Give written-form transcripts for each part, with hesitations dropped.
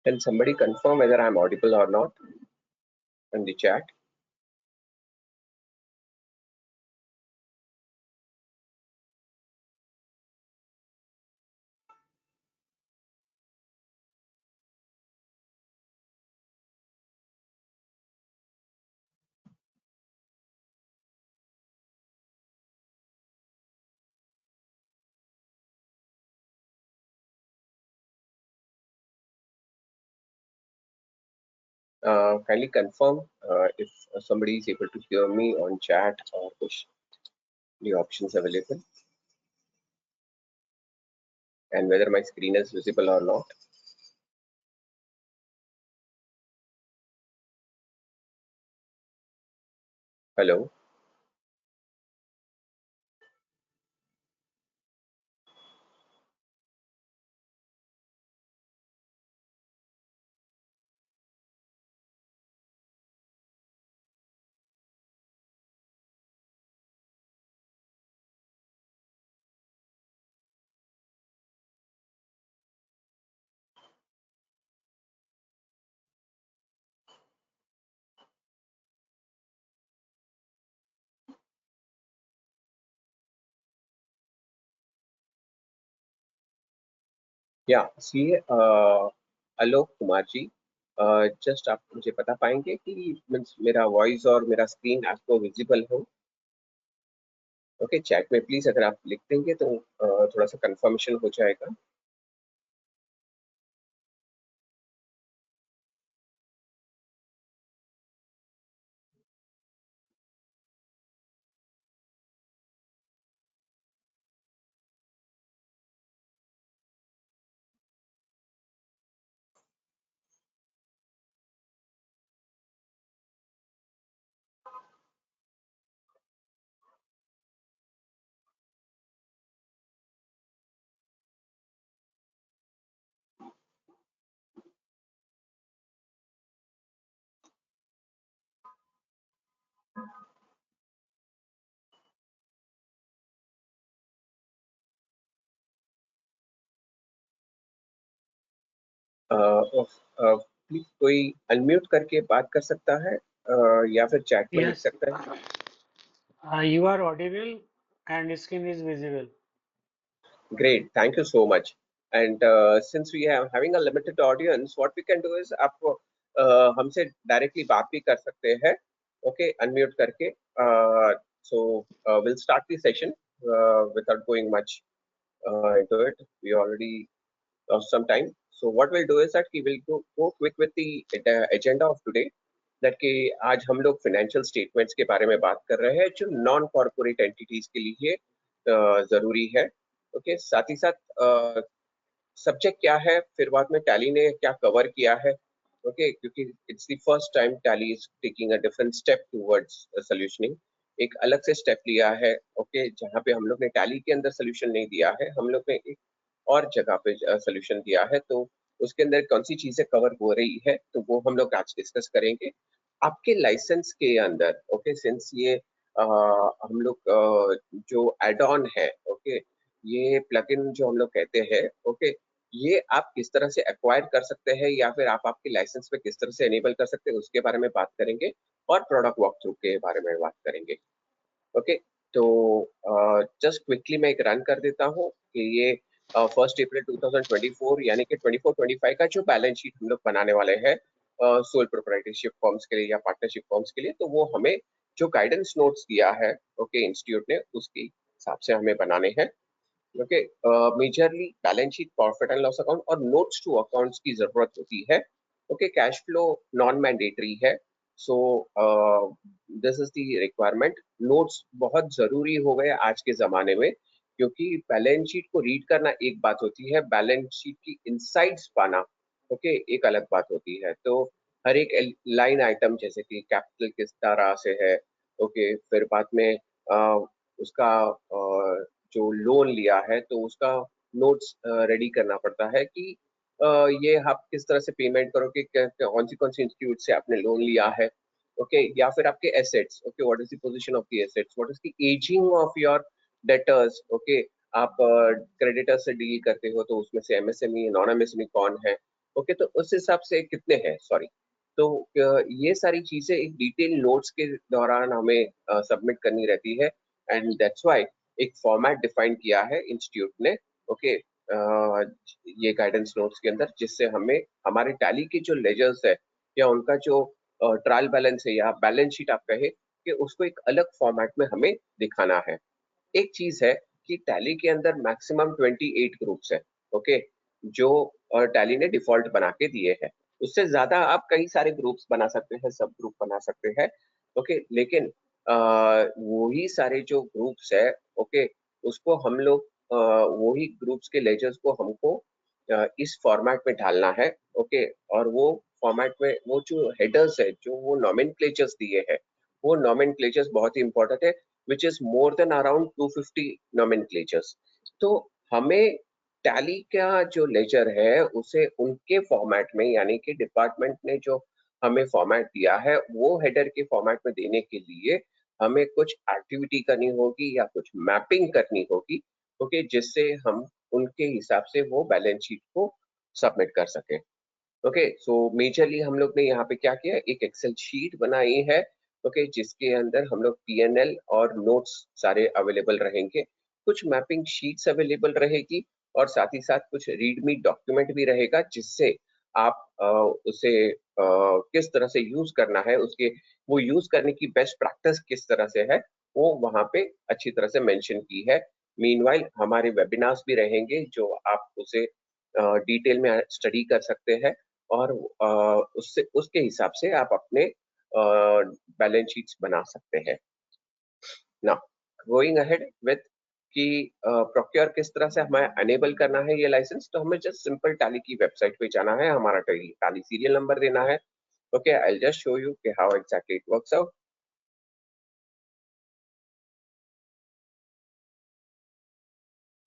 Can somebody confirm whether I'm audible or not in the chat? Kindly confirm if somebody is able to hear me on chat or push the options available, and whether my screen is visible or not. Hello. या सी Alok Kumar ji, just आप मुझे बता पाएंगे कि means मेरा voice और मेरा screen आपको विजिबल हो? ओके, चैट में प्लीज अगर आप लिख देंगे तो थोड़ा सा कंफर्मेशन हो जाएगा। प्लीज कोई अनम्यूट करके बात कर सकता है या फिर चैट में लिख Yes, सकता है? you are audible and screen is visible. Great, thank you so much. And since we are having a limited audience, what we can do is आप हमसे directly बात भी कर सकते हैं, okay, unmute करके. So we'll start the session without going much into it. We already lost some time. So what we'll do is that we will go quick with the agenda of today. That कि आज हम लोग financial statements के बारे में बात कर रहे हैं जो non corporate entities के लिए जरूरी है. ओके, साथ ही साथ सब्जेक्ट क्या है, फिर बाद में टैली ने क्या कवर किया है. ओके, क्योंकि it's the first time Tally is taking a different step towards solutioning. एक अलग से स्टेप लिया है. ओके, जहाँ पे हम लोग ने टैली के अंदर सोल्यूशन नहीं दिया है, हम लोग ने एक और जगह पे सोल्यूशन दिया है. तो उसके अंदर कौन सी चीजें कवर हो रही है, तो वो हम लोग आज डिस्कस करेंगे. आपके लाइसेंस के अंदर, ओके, सिंस ये हम लोग जो एड ऑन है, ओके, ये प्लगइन जो हम लोग कहते हैं, ओके, ये आप किस तरह से एक्वायर कर सकते हैं या फिर आप आपके लाइसेंस पे किस तरह से एनेबल कर सकते हैं, उसके बारे में बात करेंगे. और प्रोडक्ट वॉक थ्रू के बारे में बात करेंगे. ओके, तो जस्ट क्विकली मैं एक रन कर देता हूँ कि ये 1 अप्रैल 2024 यानी कि 24-25 का जो बैलेंस शीट हम लोग बनाने वाले हैं सोल प्रोप्राइटरशिप फॉर्म्स के लिए या पार्टनरशिप फॉर्म्स के लिए, तो वो हमें जो गाइडेंस नोट्स दिया है, ओके, इंस्टीट्यूट ने, उसके हिसाब से हमें बनाने हैं. Okay, majorly balance sheet, profit and loss account और नोट्स टू अकाउंट्स की जरूरत होती है. Okay, cash flow non mandatory है. So this is the requirement. Notes बहुत जरूरी हो गए आज के जमाने में, क्योंकि बैलेंस शीट को रीड करना एक बात होती है, बैलेंस शीट की इनसाइट्स पाना, ओके, एक अलग बात होती है. तो हर एक लाइन आइटम जैसे कि कैपिटल किस तरह से है, ओके, फिर बाद में उसका जो लोन लिया है तो उसका नोट्स रेडी करना पड़ता है कि ये आप किस तरह से पेमेंट करो, कि कौन सी इंस्टीट्यूट से आपने लोन लिया है. ओके, या फिर आपके assets, okay, what is the position of the assets, what is the ageing of your debtors. Okay, आप क्रेडिटर्स से डील करते हो तो उसमें से एमएसएमई नॉन एमएसएमई कौन है, ओके, तो उस हिसाब से कितने हैं, सॉरी। तो ये सारी चीजें एक डिटेल नोट्स के दौरान हमें सबमिट करनी रहती है, एंड दैट्स व्हाई एक फॉर्मेट डिफाइन किया है इंस्टीट्यूट ने, ओके, ये गाइडेंस नोट्स के अंदर, जिससे हमें हमारे टैली के जो लेजर्स है या उनका जो ट्रायल बैलेंस है या बैलेंस शीट आप कहे, कि उसको एक अलग फॉर्मेट में हमें दिखाना है। एक चीज है कि टैली के अंदर मैक्सिमम 28 ग्रुप्स है, ओके, जो टैली ने डिफॉल्ट बना के दिए हैं। उससे ज्यादा आप कई सारे ग्रुप्स बना सकते हैं, सब ग्रुप बना सकते हैं, ओके, लेकिन वही सारे जो ग्रुप्स है, ओके, उसको हम लोग वही ग्रुप्स के लेजर्स को हमको इस फॉर्मेट में डालना है, ओके। और वो फॉर्मेट में वो जो हेडर्स है, जो वो नॉमेनक्लेचर्स दिए हैं, वो नॉमेनक्लेचर्स बहुत ही इंपॉर्टेंट है, which is more than around 250 nomenclatures। तो हमें टैली का जो लेजर है उसे उनके फॉर्मेट में, यानी कि डिपार्टमेंट ने जो हमें फॉर्मेट दिया है वो हेडर के फॉर्मेट में देने के लिए हमें कुछ एक्टिविटी करनी होगी या कुछ मैपिंग करनी होगी, ओके, जिससे हम उनके हिसाब से वो बैलेंस शीट को सबमिट कर सके। ओके, सो मेजरली हम लोग ने यहाँ पे क्या किया, एक एक्सेल शीट बनाई है, ओके, जिसके अंदर हम लोग पीएनएल और नोट्स सारे अवेलेबल रहेंगे, कुछ मैपिंग शीट्स अवेलेबल रहेगी, और साथ ही साथ कुछ रीडमी डॉक्यूमेंट भी रहेगा, जिससे आप उसे किस तरह से यूज करना है, उसके वो यूज करने की बेस्ट प्रैक्टिस किस तरह से है, वो वहाँ पे अच्छी तरह से मेंशन की है। मीनवाइल हमारे वेबिनार्स भी रहेंगे, जो आप उसे डिटेल में स्टडी कर सकते हैं, और उससे उसके हिसाब से आप अपने बैलेंस शीट्स बना सकते हैं। नाउ गोइंग अहेड विथ कि प्रोक्योर किस तरह से हमें अनेबल करना है ये लाइसेंस, तो हमें जस्ट सिंपल टैली की वेबसाइट पे जाना है, हमारा टैली सीरियल नंबर देना है। Okay, I will just show you कि how exactly it works out.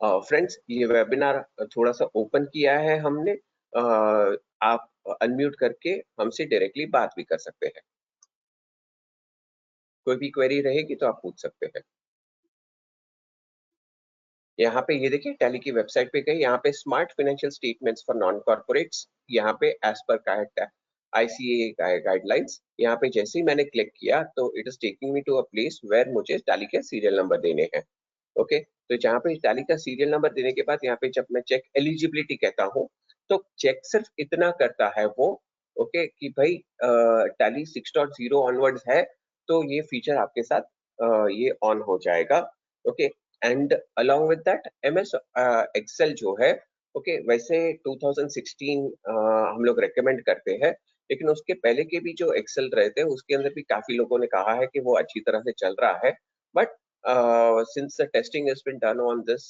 Friends, ये वेबिनार थोड़ा सा ओपन किया है हमने, आप अनम्यूट करके हमसे डायरेक्टली बात भी कर सकते हैं, कोई भी क्वेरी रहेगी तो आप पूछ सकते हैं। यहाँ पे ये देखिए टैली की वेबसाइट पे गए, यहाँ पे smart financial statements for non corporates, यहाँ पे एज पर आईसीए गाइडलाइंस, यहाँ पे जैसे ही मैंने क्लिक किया तो it is taking me to a place where मुझे टैली के सीरियल नंबर देने हैं। ओके, तो जहाँ पे टैली का सीरियल नंबर देने के बाद यहाँ पे जब मैं चेक एलिजिबिलिटी कहता हूँ, तो चेक सिर्फ इतना करता है वो, ओके, कि भाई टैली 6.0 ऑनवर्ड्स है तो ये फीचर आपके साथ ये ऑन हो जाएगा, okay. And along with that MS Excel जो है, ओके, वैसे 2016 हम लोग रेकमेंड करते हैं, लेकिन उसके पहले के भी जो एक्सेल रहे थे उसके अंदर भी काफी लोगों ने कहा है कि वो अच्छी तरह से चल रहा है, but since the testing has been done on this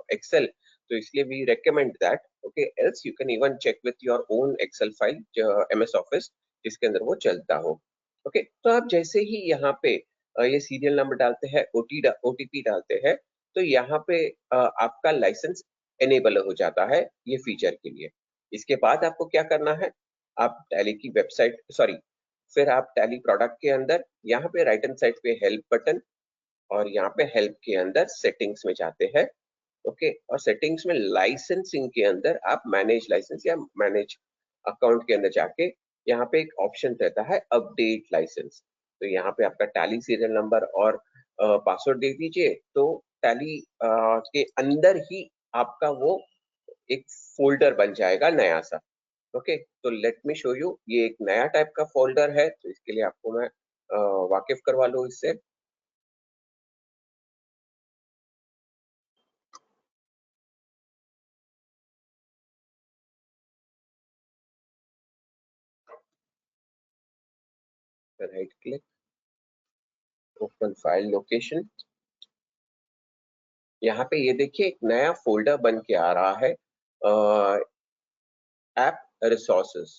Excel, तो इसलिए we recommend that, okay, else you can even check with your own Excel file, MS Office, जिसके अंदर वो चलता हो। ओके, तो आप जैसे ही यहाँ पे ये सीरियल नंबर डालते हैं, ओटीपी डालते हैं, तो यहाँ पे आपका लाइसेंस एनेबल हो जाता है ये फीचर के लिए। इसके बाद आपको क्या करना है, आप टैली की वेबसाइट, सॉरी, फिर आप टैली प्रोडक्ट के अंदर यहाँ पे राइट हैंड साइड पे हेल्प बटन, और यहाँ पे हेल्प के अंदर सेटिंग्स में जाते हैं, ओके, और सेटिंग्स में लाइसेंसिंग के अंदर आप मैनेज लाइसेंस या मैनेज अकाउंट के अंदर जाके यहाँ पे एक ऑप्शन रहता है अपडेट लाइसेंस, तो यहाँ पे आपका टैली सीरियल नंबर और पासवर्ड दे दीजिए, तो टैली के अंदर ही आपका वो एक फोल्डर बन जाएगा नया सा। ओके, तो लेट मी शो यू, ये एक नया टाइप का फोल्डर है, तो इसके लिए आपको मैं वाकिफ करवा लूँ इससे। Right click, open file location, यहाँ पे ये देखिए एक नया फोल्डर बन के आ रहा है, ऐप रिसोर्सेज।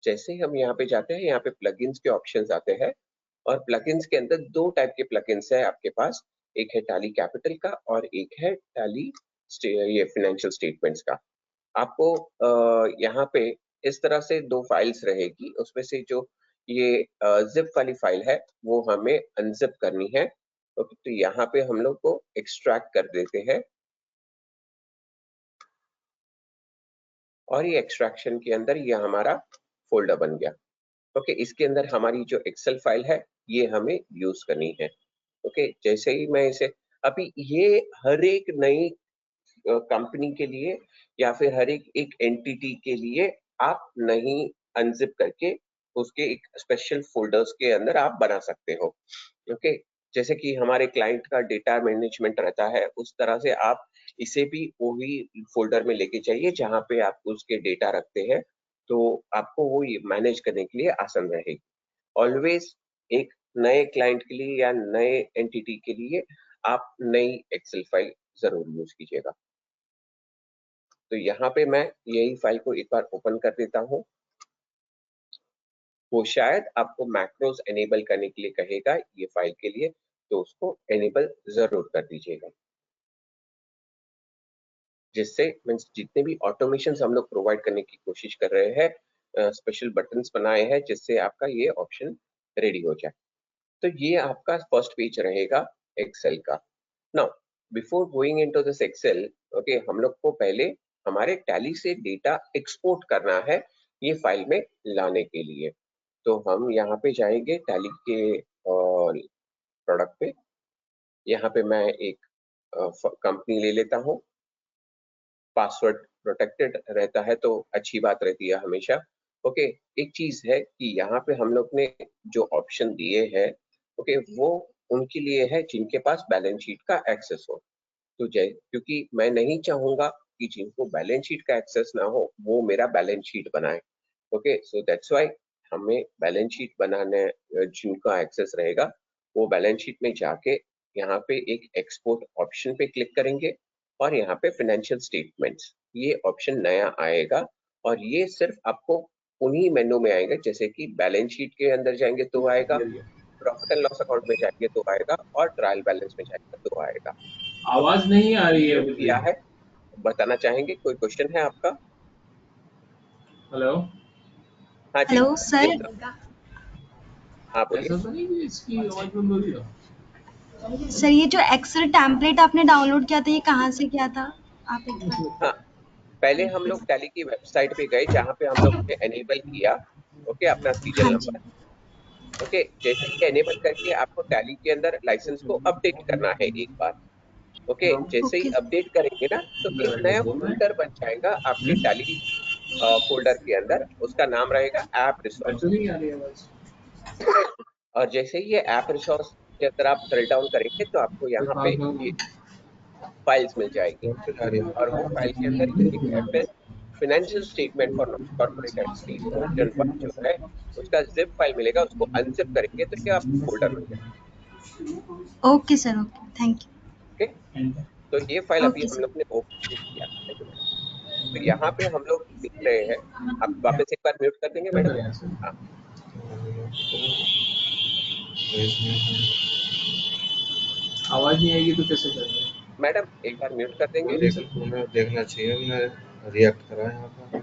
जैसे ही हम यहाँ पे जाते हैं, यहाँ पे प्लगइन्स के ऑप्शंस आते हैं, और प्लगइन्स के अंदर दो टाइप के प्लगइन्स है आपके पास, एक है टैली कैपिटल का और एक है टैली ये फाइनेंशियल स्टेटमेंट्स का। आपको यहाँ पे इस तरह से दो फाइल्स रहेगी, उसमें से जो ये जिप वाली फाइल है वो हमें अनजिप करनी है, ओके, तो यहाँ पे हम लोग को एक्सट्रैक्ट कर देते हैं। और ये एक्सट्रैक्शन के अंदर ये हमारा फोल्डर बन गया। ओके, इसके अंदर हमारी जो एक्सेल फाइल है ये हमें यूज करनी है। ओके, जैसे ही मैं इसे अभी ये हर एक नई कंपनी के लिए या फिर हर एक एंटिटी के लिए आप नहीं अनजिप करके उसके एक स्पेशल फोल्डर्स के अंदर आप बना सकते हो। ओके, जैसे कि हमारे क्लाइंट का डेटा मैनेजमेंट रहता है उस तरह से आप इसे भी वही फोल्डर में लेके जाइए जहाँ पे आप उसके डेटा रखते हैं, तो आपको वो मैनेज करने के लिए आसान रहेगी। ऑलवेज एक नए क्लाइंट के लिए या नए एंटिटी के लिए आप नई एक्सेल फाइल जरूर यूज कीजिएगा। तो यहाँ पे मैं यही फाइल को एक बार ओपन कर देता हूँ। वो शायद आपको मैक्रोस एनेबल करने के लिए कहेगा ये फाइल के लिए, तो उसको एनेबल जरूर कर दीजिएगा, जिससे मीन्स जितने भी ऑटोमेशन हम लोग प्रोवाइड करने की कोशिश कर रहे हैं, स्पेशल बटन्स बनाए हैं जिससे आपका ये ऑप्शन रेडी हो जाए। तो ये आपका फर्स्ट पेज रहेगा एक्सेल का। Now before going into this Excel, okay, हम लोग को पहले हमारे टैली से डेटा एक्सपोर्ट करना है ये फाइल में लाने के लिए। तो हम यहाँ पे जाएंगे टैली के प्रोडक्ट पे। यहाँ पे मैं एक कंपनी ले लेता हूँ। पासवर्ड प्रोटेक्टेड रहता है तो अच्छी बात रहती है हमेशा। ओके, एक चीज है कि यहाँ पे हम लोग ने जो ऑप्शन दिए हैं, ओके, वो उनके लिए है जिनके पास बैलेंस शीट का एक्सेस हो। तो क्योंकि मैं नहीं चाहूंगा कि जिनको बैलेंस शीट का एक्सेस ना हो वो मेरा बैलेंस शीट बनाए। ओके, सो दैट्स व्हाई हमें बैलेंस शीट बनाने जिनका एक्सेस रहेगा वो बैलेंस शीट में जाके यहाँ पे एक एक्सपोर्ट ऑप्शन पे क्लिक करेंगे और यहाँ पे फाइनेंशियल स्टेटमेंट्स ये ऑप्शन नया आएगा। और ये सिर्फ आपको उन्हीं मेनू में आएगा, जैसे कि बैलेंस शीट के अंदर जाएंगे तो आएगा, प्रॉफिट एंड लॉस अकाउंट में जाएंगे तो आएगा, और ट्रायल बैलेंस में जाएंगे तो आएगा। आवाज नहीं आ रही है अभी किया है, बताना चाहेंगे? कोई क्वेश्चन है आपका? हेलो, हाँ जी, हेलो सर। Yes sir. हाँ बोलिए। ऐसा तो नहीं कि इसकी आवाज बंद हो रही हो? सर ये जो एक्सेल टेम्पलेट आपने डाउनलोड किया था ये कहाँ से किया था? आप एक बार हाँ, पहले हम लोग टैली की वेबसाइट पे गए जहाँ पे हम लोग ने एनेबल किया, ओके, अपना सीरियल हाँ जी। नंबर। ओके, जैसे ही एनेबल करके आपको टैली के अंदर लाइसेंस को अपडेट करना है एक बार। ओके, जैसे ही ओके अपडेट करेंगे ना तो एक नया फोल्डर बन जाएगा आपके टैली फोल्डर के अंदर, उसका नाम रहेगा ऐप मैं रिसोर्स। तो नहीं आ रही आवाज। और जैसे ही ये ऐप रिसोर्स के अंदर आप ड्रिल डाउन करेंगे तो आपको कोई यहाँ पे काम ये करो फाइल्स मिल जाएगी। और वो फाइल के अंदर ये एक FS financial statement for corporate entities version 1 जो है उसका जिप फाइल मिलेगा, उसको अनजिप करेंगे तो ये आपको फोल्डर मिल जाएगा। Okay sir, okay, thank okay, तो ये फाइल यू। अभी ओके हम सर। लोग ने ओपन किया है। तो यहाँ पे हम लोग देख रहे हैं, आप वापस एक बार म्यूट कर देंगे क्या मैडम? करें ऐसे? हाँ आवाज नहीं आएगी तो कैसे करेंगे? मैडम, एक बार म्यूट कर देंगे। उन्हें देखना चाहिए, उन्हें रिएक्ट करा है यहाँ पर।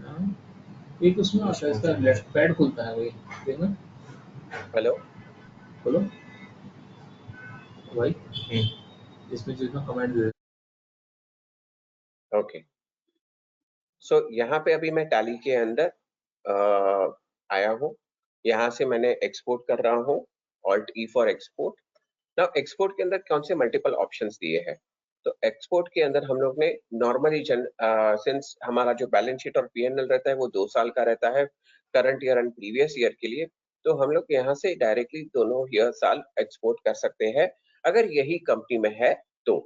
हाँ? एक उसमें आता है इसका लेफ्ट पैड खुलता है, वही देखना। हेलो, खोलो भाई, हम्म, इसमें जिसमें कमेंट दे। ओके। सो यहाँ पे अभी मैं टैली के अंदर आया हूँ। यहाँ से मैंने एक्सपोर्ट कर रहा हूँ, alt E for export. Now export के अंदर कौन से मल्टीपल ऑप्शंस दिए हैं? तो एक्सपोर्ट के अंदर हम लोग ने नॉर्मली सिंस हमारा जो बैलेंस शीट और पीएनएल रहता है वो 2 साल का रहता है, current year and previous year के लिए, तो हम लोग यहाँ से डायरेक्टली दोनों ईयर साल एक्सपोर्ट कर सकते हैं अगर यही कंपनी में है तो।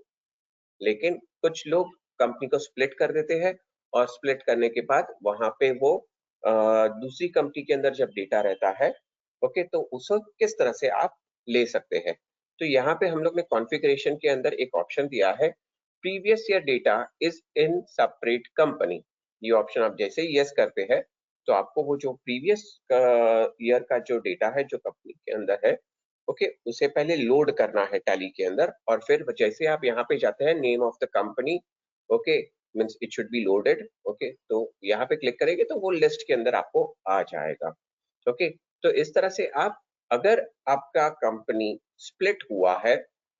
लेकिन कुछ लोग कंपनी को स्प्लिट कर देते हैं और स्प्लिट करने के बाद वहां पे वो दूसरी कंपनी के अंदर जब डेटा रहता है, ओके, तो उसको किस तरह से आप ले सकते हैं। तो यहाँ पे हम लोग ने कॉन्फ़िगरेशन के अंदर एक ऑप्शन दिया है, previous year data is in separate company. ये ऑप्शन आप जैसे ही यस करते हैं तो आपको वो जो प्रीवियस ईयर का जो डेटा है जो कंपनी के अंदर है, ओके, उसे पहले लोड करना है टैली के अंदर, और फिर जैसे आप यहाँ पे जाते हैं name of the company, okay, means it should be loaded. Okay, तो यहाँ पे क्लिक करेंगे तो वो लिस्ट के अंदर आपको आ जाएगा। ओके, तो इस तरह से आप, अगर आपका कंपनी स्प्लिट हुआ है,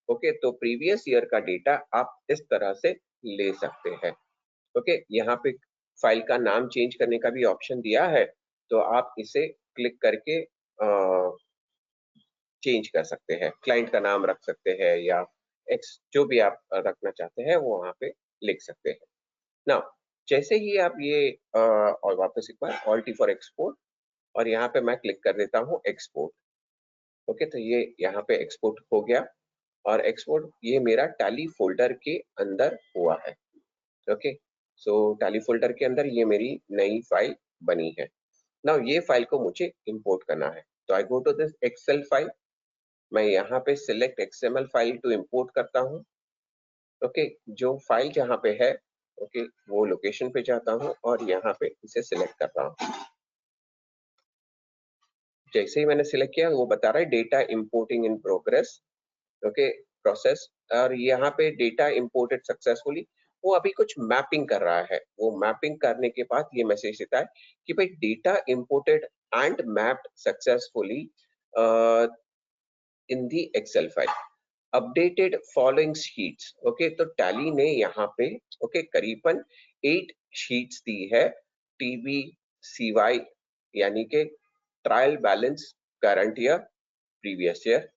ओके, तो प्रीवियस ईयर का डेटा आप इस तरह से ले सकते हैं। ओके, यहाँ पे फाइल का नाम चेंज करने का भी ऑप्शन दिया है, तो आप इसे क्लिक करके चेंज कर सकते हैं, क्लाइंट का नाम रख सकते हैं या एक्स जो भी आप रखना चाहते हैं वो वहां पे लिख सकते हैं। ना जैसे ही आप ये और वापस एक बार ऑल्ट फॉर एक्सपोर्ट, और यहाँ पे मैं क्लिक कर देता हूँ एक्सपोर्ट। ओके, तो ये यहाँ पे एक्सपोर्ट हो गया, और एक्सपोर्ट ये मेरा टैली फोल्डर के अंदर हुआ है। ओके, सो टैली फोल्डर के अंदर ये मेरी नई फाइल बनी है। नाउ ये फाइल को मुझे इंपोर्ट करना है, तो I go to this Excel file, मैं यहाँ पे select XML file to import करता हूँ। ओके, जो फाइल जहाँ पे है, ओके, वो लोकेशन पे जाता हूँ और यहाँ पे इसे सिलेक्ट कर रहा हूँ। जैसे ही मैंने सिलेक्ट किया वो बता रहा है data importing in progress, okay, process, और यहाँ पे डेटा इंपोर्टेड सक्सेसफुली, वो अभी कुछ मैपिंग कर रहा है। वो मैपिंग करने के बाद ये मैसेज देता है कि भाई data imported and mapped successfully in the Excel file, updated following sheets. Okay, तो टैली ने यहाँ पे ओके करीबन 8 शीट्स दी है, टीबी सीवाई यानी कि trial balance, current year, previous year,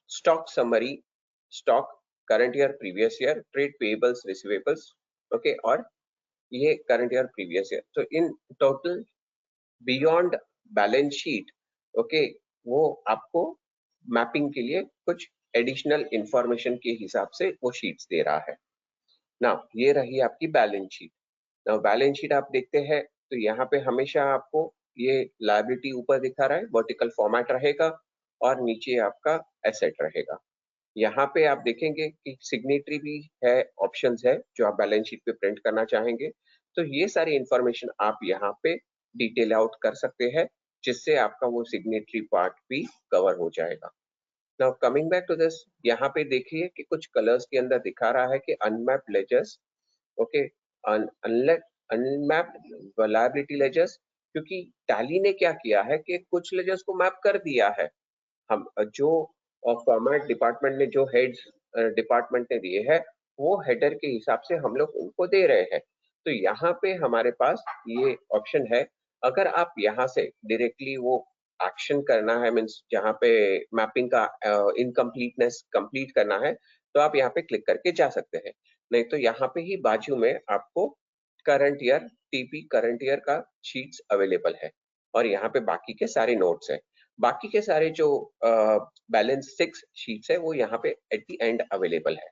stock summary, stock, current year, previous year, trade payables, receivables, okay, और ये करंट ईयर, प्रीवियस ईयर। तो in total beyond balance sheet, okay, वो आपको mapping के लिए कुछ एडिशनल इंफॉर्मेशन के हिसाब से वो शीट्स दे रहा है ना। ये रही आपकी बैलेंस शीट। ना बैलेंस शीट आप देखते हैं तो यहाँ पे हमेशा आपको ये लायबिलिटी ऊपर दिखा रहा है, वर्टिकल फॉर्मेट रहेगा, और नीचे आपका एसेट रहेगा। यहाँ पे आप देखेंगे कि सिग्नेटरी भी है, ऑप्शंस है जो आप बैलेंस शीट पे प्रिंट करना चाहेंगे, तो ये सारी इंफॉर्मेशन आप यहाँ पे डिटेल आउट कर सकते हैं, जिससे आपका वो सिग्नेटरी पार्ट भी कवर हो जाएगा। Now coming back to this, यहाँ पे देखिए कि कुछ कलर्स के अंदर दिखा रहा है कि unmapped ledgers, okay, unmapped liability ledgers, क्योंकि टैली ने क्या किया है कि कुछ लेजर्स को मैप कर दिया है। हम जो फॉर्मेट डिपार्टमेंट ने, जो हेड्स डिपार्टमेंट ने दिए हैं, वो हेडर के हिसाब से हम लोग उनको दे रहे हैं। तो यहाँ पे हमारे पास ये ऑप्शन है, अगर आप यहाँ से डायरेक्टली वो एक्शन करना है, मीन्स जहाँ पे मैपिंग का इनकम्प्लीटनेस कंप्लीट करना है, तो आप यहाँ पे क्लिक करके जा सकते हैं। नहीं तो यहाँ पे ही बाजू में आपको current year, TP current year का शीट्स अवेलेबल है, और यहाँ पे बाकी के सारे नोट्स है। बाकी के सारे जो बैलेंस 6 शीट्स है वो यहाँ पे एट द एंड अवेलेबल है।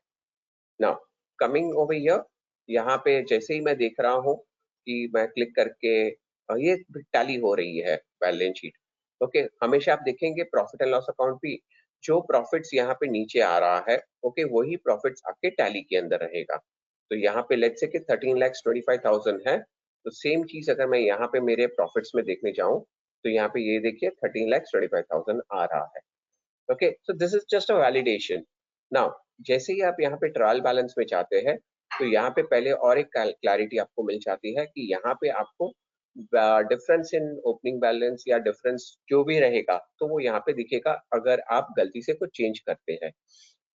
नाउ कमिंग ओवर हियर, यहाँ पे जैसे ही मैं देख रहा हूँ कि मैं क्लिक करके ये टैली हो रही है बैलेंस शीट। ओके, हमेशा आप देखेंगे प्रॉफिट एंड लॉस अकाउंट भी, जो प्रॉफिट्स यहाँ पे नीचे आ रहा है, ओके, वही प्रॉफिट्स आपके टैली के अंदर रहेगा। तो यहाँ पे लेट्स से कि 13,25,000 है, तो सेम चीज अगर मैं यहाँ पे मेरे प्रॉफिट्स में देखने जाऊं, तो यहाँ पे ये देखिए 13,25,000 आ रहा है। Okay, so this is just a validation. Now जैसे ही आप यहाँ पे ट्रायल बैलेंस में जाते हैं, तो यहाँ पे पहले और एक क्लैरिटी आपको मिल जाती है कि यहाँ पे आपको डिफरेंस इन ओपनिंग बैलेंस या डिफरेंस जो भी रहेगा, तो वो यहाँ पे दिखेगा अगर आप गलती से कुछ चेंज करते हैं।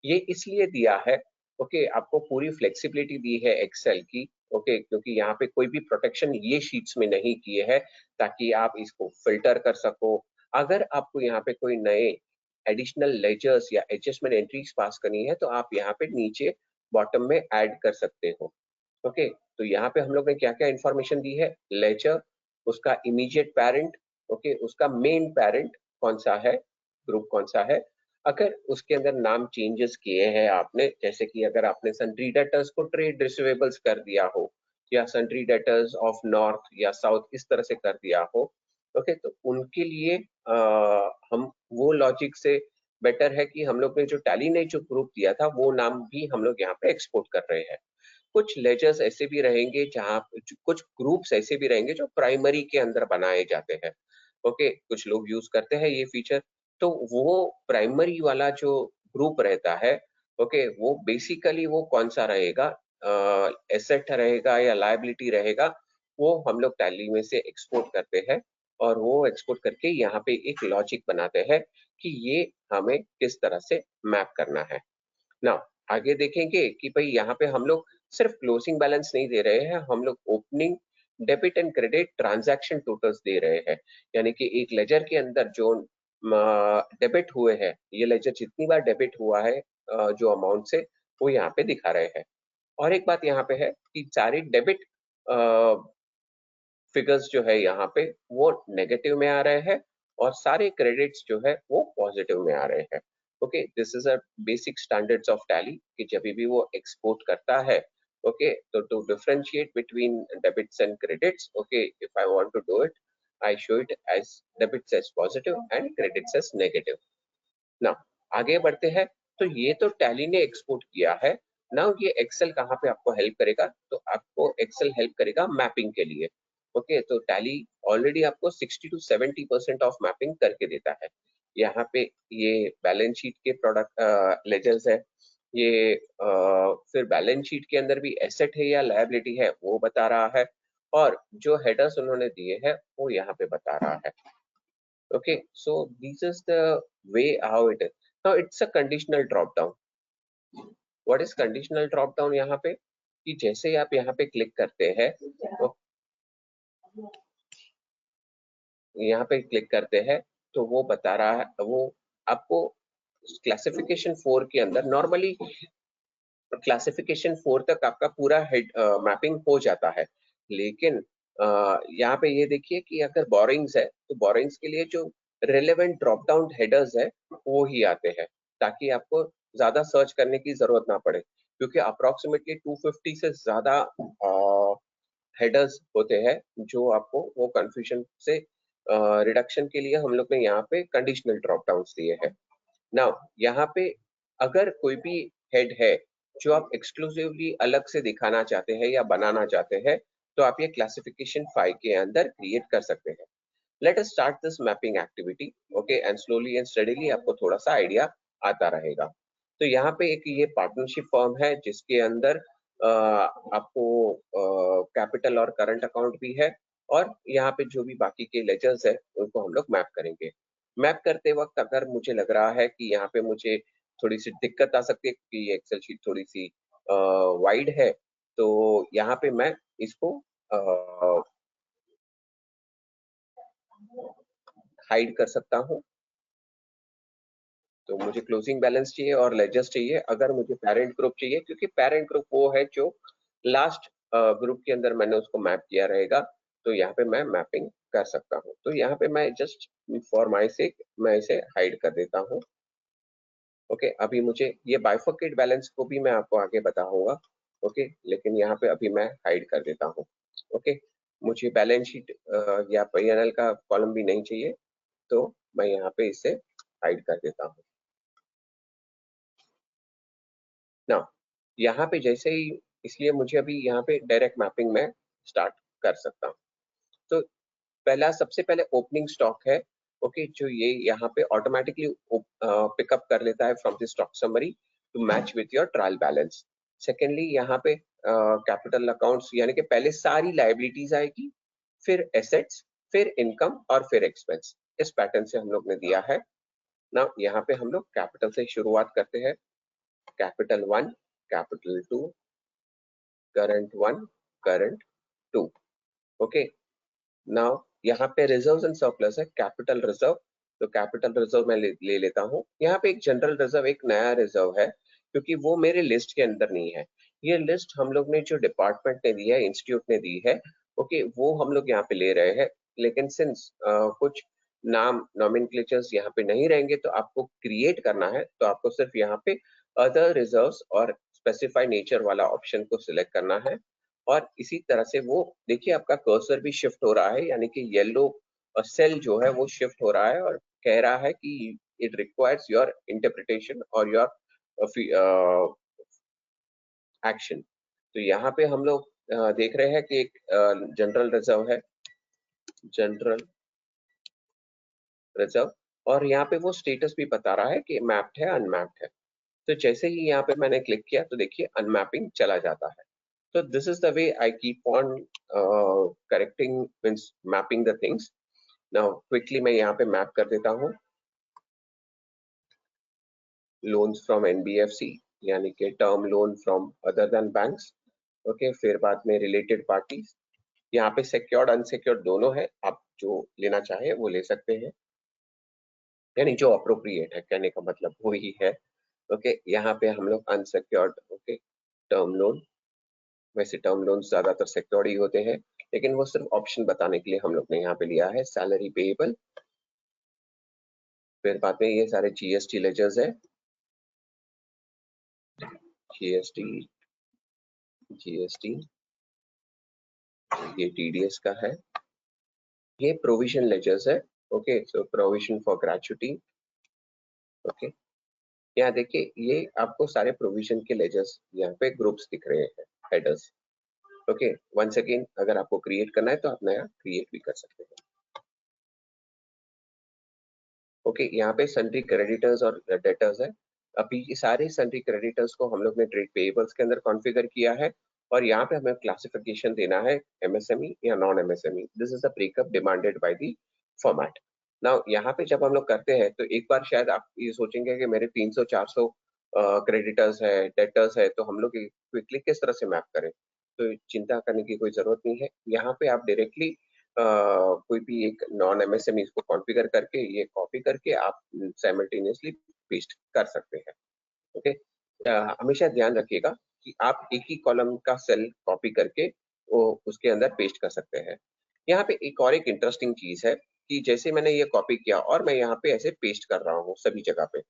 ये इसलिए दिया है, ओके, आपको पूरी फ्लेक्सिबिलिटी दी है एक्सेल की, ओके, क्योंकि यहाँ पे कोई भी प्रोटेक्शन ये शीट्स में नहीं किए हैं, ताकि आप इसको फिल्टर कर सको। अगर आपको यहाँ पे कोई नए एडिशनल लेजर्स या एडजस्टमेंट एंट्रीज पास करनी है, तो आप यहाँ पे नीचे बॉटम में ऐड कर सकते हो। ओके, तो यहाँ पे हम लोग ने क्या क्या इंफॉर्मेशन दी है, लेजर, उसका इमीडिएट पेरेंट, ओके, उसका मेन पेरेंट कौन सा है, ग्रुप कौन सा है, अगर उसके अंदर नाम चेंजेस किए हैं आपने, जैसे कि अगर आपने सन्ड्री डेटर्स को ट्रेड रिसीवेबल्स कर दिया हो, या सन्ड्री डेटर्स ऑफ नॉर्थ या साउथ इस तरह से कर दिया हो, ओके, तो उनके लिए हम वो लॉजिक से बेटर है कि हम लोग ने जो टैली ने जो ग्रुप दिया था वो नाम भी हम लोग यहाँ पे एक्सपोर्ट कर रहे हैं। कुछ लेजर्स ऐसे भी रहेंगे जहाँ कुछ ग्रुप्स ऐसे भी रहेंगे जो प्राइमरी के अंदर बनाए जाते हैं। ओके, कुछ लोग यूज करते हैं ये फीचर, तो वो प्राइमरी वाला जो ग्रुप रहता है, ओके, वो बेसिकली वो कौन सा रहेगा, एसेट रहेगा या लायबिलिटी रहेगा, वो हम लोग टैली में से एक्सपोर्ट करते हैं, और वो एक्सपोर्ट करके यहाँ पे एक लॉजिक बनाते हैं कि ये हमें किस तरह से मैप करना है ना। आगे देखेंगे कि भाई यहाँ पे हम लोग सिर्फ क्लोजिंग बैलेंस नहीं दे रहे हैं, हम लोग opening debit and credit transaction totals दे रहे हैं, यानी कि एक लेजर के अंदर जो डेबिट हुए हैं, ये लेजर जितनी बार डेबिट हुआ है जो अमाउंट से, वो यहाँ पे दिखा रहे हैं। और एक बात यहाँ पे है कि सारी डेबिट फिगर्स जो है यहाँ पे वो नेगेटिव में आ रहे हैं और सारे क्रेडिट्स जो है वो पॉजिटिव में आ रहे हैं। Okay, this is a basic standards of Tally कि जब भी वो एक्सपोर्ट करता है, ओके, तो to differentiate between debits and credits, okay, if I want to do it, I show it as debits as positive and credits as negative. ना आगे बढ़ते हैं, तो ये तो टैली ने एक्सपोर्ट किया है। नाउ ये एक्सेल कहाँ पे आपको हेल्प करेगा? तो आपको एक्सेल हेल्प करेगा मैपिंग के लिए। ओके, तो टैली ऑलरेडी आपको 60 to 70% ऑफ मैपिंग करके देता है। यहाँ पे ये बैलेंस शीट के प्रोडक्ट लेजर्स है, ये फिर बैलेंस शीट के अंदर भी एसेट है या लायबिलिटी है वो बता रहा है, और जो हेडर्स उन्होंने दिए हैं वो यहाँ पे बता रहा है। Okay, so this is the way how it is. Now it's a conditional drop down. What is conditional drop down यहाँ पे? कि जैसे ही आप यहाँ पे क्लिक करते हैं, तो यहाँ पे क्लिक करते हैं तो वो बता रहा है, वो आपको क्लासिफिकेशन 4 के अंदर नॉर्मली क्लासिफिकेशन 4 तक आपका पूरा हेड मैपिंग हो जाता है, लेकिन यहाँ पे ये देखिए कि अगर बोरिंग्स है तो बोरिंग्स के लिए जो रिलेवेंट ड्रॉप डाउन हेडर्स है वो ही आते हैं, ताकि आपको ज्यादा सर्च करने की जरूरत ना पड़े, क्योंकि अप्रोक्सीमेटली 250 से ज्यादा हेडर्स होते हैं जो आपको वो कंफ्यूजन से रिडक्शन के लिए हम लोग ने यहाँ पे कंडीशनल ड्रॉप डाउन दिए हैं। नाउ यहाँ पे अगर कोई भी हेड है जो आप एक्सक्लूसिवली अलग से दिखाना चाहते हैं या बनाना चाहते हैं, तो आप ये क्लासिफिकेशन 5 के अंदर क्रिएट कर सकते हैं। Let us start this mapping activity, okay, and slowly and steadily आपको थोड़ा सा आइडिया आता रहेगा। तो यहाँ पे एक ये पार्टनरशिप फर्म है जिसके अंदर आपको कैपिटल और करंट अकाउंट भी है, और यहाँ पे जो भी बाकी के लेजर्स है उनको हम लोग मैप करेंगे। मैप करते वक्त अगर मुझे लग रहा है कि यहाँ पे मुझे थोड़ी सी दिक्कत आ सकती है क्योंकि ये एक्सेल शीट थोड़ी सी वाइड है, तो यहाँ पे मैं इसको हाइड कर सकता हूँ। तो मुझे क्लोजिंग बैलेंस चाहिए और लेजर्स चाहिए, अगर मुझे पेरेंट ग्रुप चाहिए, क्योंकि पेरेंट ग्रुप वो है जो लास्ट ग्रुप के अंदर मैंने उसको मैप किया रहेगा, तो यहाँ पे मैं मैपिंग कर सकता हूँ। तो यहाँ पे मैं जस्ट फॉर माय सेक मैं इसे हाइड कर देता हूँ। ओके, अभी मुझे ये बाइफर्केट बैलेंस को भी मैं आपको आगे बताऊंगा, ओके, लेकिन यहाँ पे अभी मैं हाइड कर देता हूँ। ओके, मुझे बैलेंस शीट या P&L का कॉलम भी नहीं चाहिए, तो मैं यहाँ पे इसे हाइड कर देता हूँ। ना यहाँ पे जैसे ही, इसलिए मुझे अभी यहाँ पे डायरेक्ट मैपिंग में स्टार्ट कर सकता हूँ। तो पहला सबसे पहले ओपनिंग स्टॉक है, ओके, जो ये यहाँ पे ऑटोमेटिकली पिकअप कर लेता है from the stock summary to match with your trial balance. Secondly यहाँ पे कैपिटल अकाउंट्स, यानी कि पहले सारी लाइबिलिटीज आएगी, फिर एसेट्स, फिर इनकम और फिर एक्सपेंस। इस पैटर्न से हम लोग ने दिया है ना। यहाँ पे हम लोग कैपिटल से शुरुआत करते हैं, capital 1, capital 2, current 1, current 2। Okay, now यहाँ पे रिजर्व्स एंड सरप्लस है, कैपिटल रिजर्व, तो कैपिटल रिजर्व मैं ले लेता हूँ। यहाँ पे एक जनरल रिजर्व, एक नया रिजर्व है, क्योंकि वो मेरे लिस्ट के अंदर नहीं है। ये लिस्ट हम लोग ने जो डिपार्टमेंट ने दी है, इंस्टीट्यूट ने दी है, ओके, वो हम लोग यहाँ पे ले रहे हैं। लेकिन सिंस कुछ नाम नॉमेनक्लेचर्स यहाँ पे नहीं रहेंगे, तो आपको क्रिएट करना है, तो आपको सिर्फ यहाँ पे अदर रिजर्व्स और स्पेसिफाई नेचर वाला ऑप्शन को सिलेक्ट करना है। और इसी तरह से वो देखिए आपका कर्सर भी शिफ्ट हो रहा है, यानी कि येलो सेल जो है वो शिफ्ट हो रहा है और कह रहा है कि इट रिक्वायर्स योर इंटरप्रिटेशन और योर एक्शन। तो यहाँ पे हम लोग देख रहे हैं कि एक जनरल रिजर्व है, जनरल रिजर्व, और यहाँ पे वो स्टेटस भी बता रहा है कि मैप्ड है अनमैप्ड है। तो जैसे ही यहाँ पे मैंने क्लिक किया तो देखिए अनमैपिंग चला जाता है। So this is the way I keep on correcting, means mapping the things. Now quickly मैं यहाँ पे मैप कर देता हूँ loans from NBFC, यानी कि term loan from other than banks, okay, फिर बाद में related parties, यहाँ पे सिक्योर्ड अनसिक्योर्ड दोनों है, आप जो लेना चाहे वो ले सकते हैं, यानी जो अप्रोप्रिएट है, कहने का मतलब वही है। ओके, यहाँ पे हम लोग अनसिक्योर्ड, ओके, टर्म लोन, वैसे टर्म लोन ज्यादातर सिक्योर्ड ही होते हैं, लेकिन वो सिर्फ ऑप्शन बताने के लिए हम लोग ने यहाँ पे लिया है। सैलरी पेएबल, फिर बाद में ये सारे जीएसटी लेजर्स है, जीएसटी, जीएसटी, ये टीडीएस का है, ये प्रोविजन लेजर्स है। Okay, so provision for gratuity. Okay, यहाँ देखिए ये आपको सारे प्रोविजन के लेजर्स यहाँ पे ग्रुप्स दिख रहे हैं, हेडर्स। ओके, वंस अगेन अगर आपको क्रिएट करना है तो आप नया क्रिएट भी कर सकते हैं। ओके, यहाँ पे सन्ड्री क्रेडिटर्स और डेटर्स है। अभी ये सारे सन्ड्री क्रेडिटर्स को हम लोग ने ट्रेड पेएबल्स के अंदर कॉन्फ़िगर किया है, और यहाँ पे हमें क्लासिफिकेशन देना है एमएसएमई या non MSME. This is the breakup demanded by the format. Now यहाँ पे जब हम लोग करते हैं तो एक बार शायद आप ये सोचेंगे कि मेरे 300-400 क्रेडिटर्स है, डेटर्स है, तो हम लोग क्विकली किस तरह से मैप करें। तो चिंता करने की कोई जरूरत नहीं है। यहाँ पे आप डायरेक्टली कोई भी एक नॉन एमएसएमई को कॉन्फ़िगर करके ये कॉपी करके आप साइमल्टेनियसली पेस्ट कर सकते हैं। ओके, हमेशा ध्यान रखिएगा कि आप एक ही कॉलम का सेल कॉपी करके वो उसके अंदर पेस्ट कर सकते हैं। यहाँ पे एक और एक इंटरेस्टिंग चीज है कि जैसे मैंने ये कॉपी किया और मैं यहाँ पे ऐसे पेस्ट कर रहा हूँ सभी जगह पे,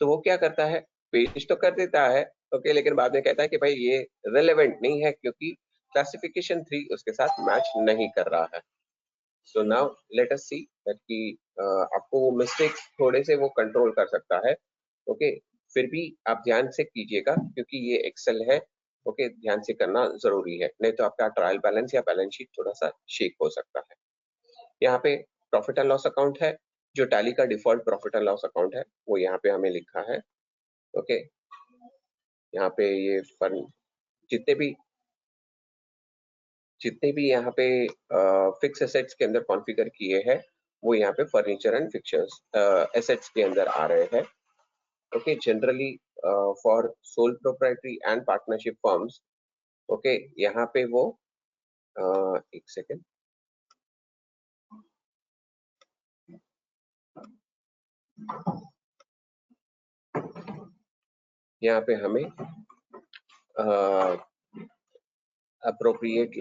तो वो क्या करता है, पेस्ट तो कर देता है, ओके, लेकिन बाद में कहता है कि भाई ये रिलेवेंट नहीं है क्योंकि क्लासिफिकेशन 3 उसके साथ मैच नहीं कर रहा है। So now let us see that कि आपको वो मिस्टेक्स थोड़े से वो कंट्रोल कर सकता है। ओके, फिर भी आप ध्यान से कीजिएगा क्योंकि ये एक्सेल है। ओके, ध्यान से करना जरूरी है, नहीं तो आपका ट्रायल बैलेंस या बैलेंस शीट थोड़ा सा शेक हो सकता है। यहाँ पे प्रॉफिट एंड लॉस अकाउंट है, जो टैली का default profit and loss account है वो यहाँ पे हमें लिखा है। ओके, यहाँ पे ये फर्म जितने भी यहाँ पे फिक्स एसेट्स के अंदर कॉन्फ़िगर किए हैं वो यहाँ पे फर्नीचर एंड फिक्चर्स एसेट्स के अंदर आ रहे हैं। Okay, generally for sole proprietary and partnership firms, okay, यहाँ पे वो एक सेकेंड, यहाँ पे हमें अप्रोप्रिएट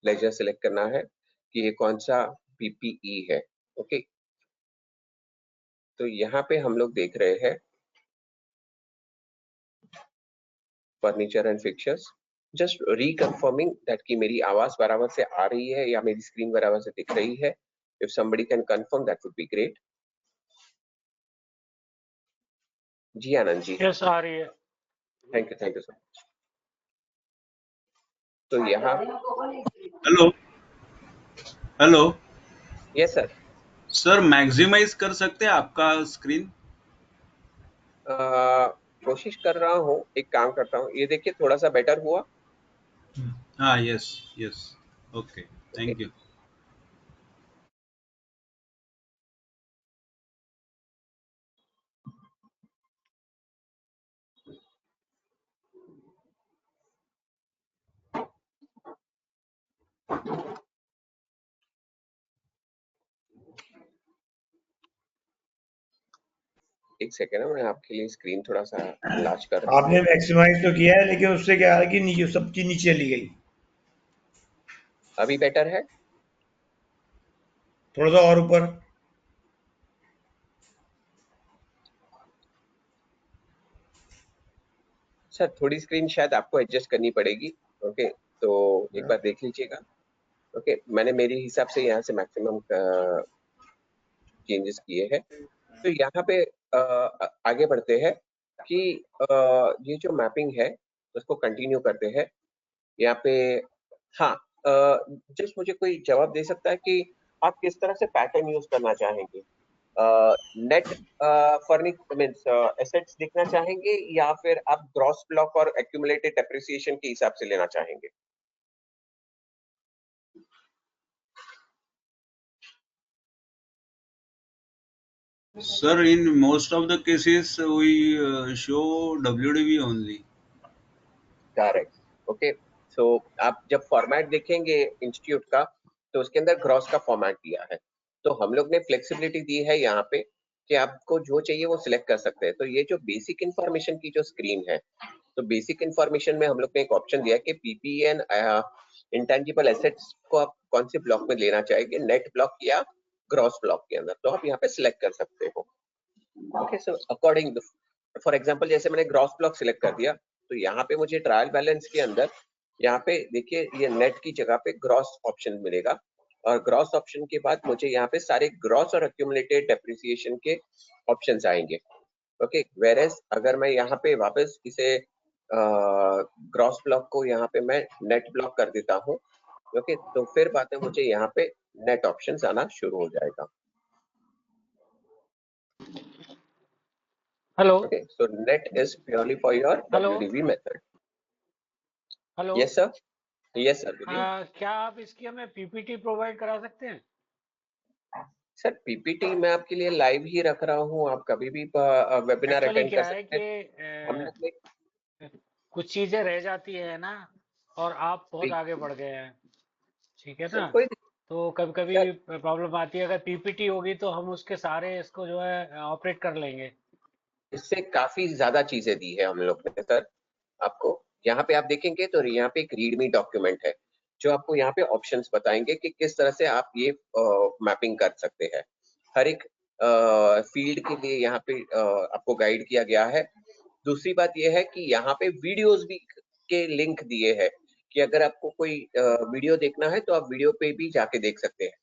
लेजर सिलेक्ट करना है कि ये कौन सा पीपीई है। ओके, तो यहाँ पे हम लोग देख रहे हैं furniture and fixtures. Just reconfirming that कि मेरी आवाज बराबर से आ रही है या मेरी स्क्रीन बराबर से दिख रही है। If somebody can confirm that would be great। जी आनंद जी, यस आ रही है। Thank you sir. तो यहाँ hello hello yes sir, sir, maximise कर सकते हैं आपका स्क्रीन? कोशिश कर रहा हूँ, एक काम करता हूँ, ये देखिए थोड़ा सा बेटर हुआ। हाँ, yes yes, okay, okay, thank you. एक सेकेंड है, मैं आपके लिए स्क्रीन थोड़ा सा लार्ज कर रहा हूँ। आपने मैक्सिमाइज तो किया है लेकिन उससे क्या है कि नीचे सब चीज नीचे चली गई। अभी बेटर है? थोड़ा सा और ऊपर। सर थोड़ी स्क्रीन शायद आपको एडजस्ट करनी पड़ेगी। ओके, तो एक बार देख लीजिएगा। ओके, मैंने मेरे हिसाब से यहाँ से मैक्सिमम चेंजेस किए हैं। तो यहाँ पे आगे बढ़ते हैं कि ये जो मैपिंग है उसको कंटिन्यू करते हैं। यहाँ पे हाँ, जस्ट मुझे कोई जवाब दे सकता है कि आप किस तरह से पैटर्न यूज करना चाहेंगे? नेट फर्निश मीन्स एसेट्स दिखना चाहेंगे या फिर आप ग्रॉस ब्लॉक और एक्यूमुलेटेड डेप्रिसिएशन के हिसाब से लेना चाहेंगे? Sir, in most of the cases, we show WDV only. Correct. Okay, so आप जब फॉर्मेट देखेंगे इंस्टीट्यूट का तो उसके अंदर ग्रॉस का फॉर्मेट दिया है, तो हम लोग ने फ्लेक्सिबिलिटी दी है यहाँ पे कि आपको जो चाहिए वो सिलेक्ट कर सकते हैं। तो ये जो बेसिक इंफॉर्मेशन की जो स्क्रीन है, तो बेसिक इंफॉर्मेशन में हम लोग ने एक ऑप्शन दिया कि पीपी एंड इंटेंजिबल एसेट्स को आप कौन से ब्लॉक में लेना चाहेंगे, नेट ब्लॉक या ग्रॉस ब्लॉक के अंदर, तो आप यहाँ पे सिलेक्ट कर सकते हो। Okay, so according for example जैसे मैंने ग्रॉस ब्लॉक सिलेक्ट कर दिया, तो यहाँ पे मुझे ट्रायल बैलेंस के अंदर यहाँ पे देखिए ये नेट की जगह पे ग्रॉस ऑप्शन मिलेगा, और ग्रॉस ऑप्शन के बाद मुझे यहाँ पे सारे ग्रॉस और एक्यूमुलेटेड डेप्रिसिएशन के ऑप्शंस आएंगे। ओके, वेरेस अगर मैं यहाँ पे वापस इसे ग्रॉस ब्लॉक को यहाँ पे मैं नेट ब्लॉक कर देता हूँ, ओके, तो फिर बाद में मुझे यहाँ पे नेट ऑप्शंस आना शुरू हो जाएगा। Hello Okay, so net is purely for your hello WDV method. Hello Yes, sir. Yes, sir. बोलिए। क्या आप इसकी हमें पीपीटी प्रोवाइड करा सकते हैं? सर पीपीटी मैं आपके लिए लाइव ही रख रहा हूँ, आप कभी भी वेबिनार एक्चुअली अटेंड क्या कर है सकते हैं। कि हम लोग ने कुछ चीजें रह जाती है ना, और आप बहुत भी- आगे बढ़ गए हैं, ठीक है सर ना? कोई तो कभी कभी प्रॉब्लम आती है, अगर पीपीटी होगी तो हम उसके सारे इसको जो है ऑपरेट कर लेंगे। इससे काफी ज्यादा चीजें दी है हम लोग ने सर आपको। यहाँ पे आप देखेंगे तो यहाँ पे एक रीडमी डॉक्यूमेंट है जो आपको यहाँ पे ऑप्शंस बताएंगे कि किस तरह से आप ये मैपिंग कर सकते हैं। हर एक फील्ड के लिए यहाँ पे आपको गाइड किया गया है। दूसरी बात यह है कि यहाँ पे वीडियोस भी के लिंक दिए हैं कि अगर आपको कोई वीडियो देखना है तो आप वीडियो पे भी जाके देख सकते हैं,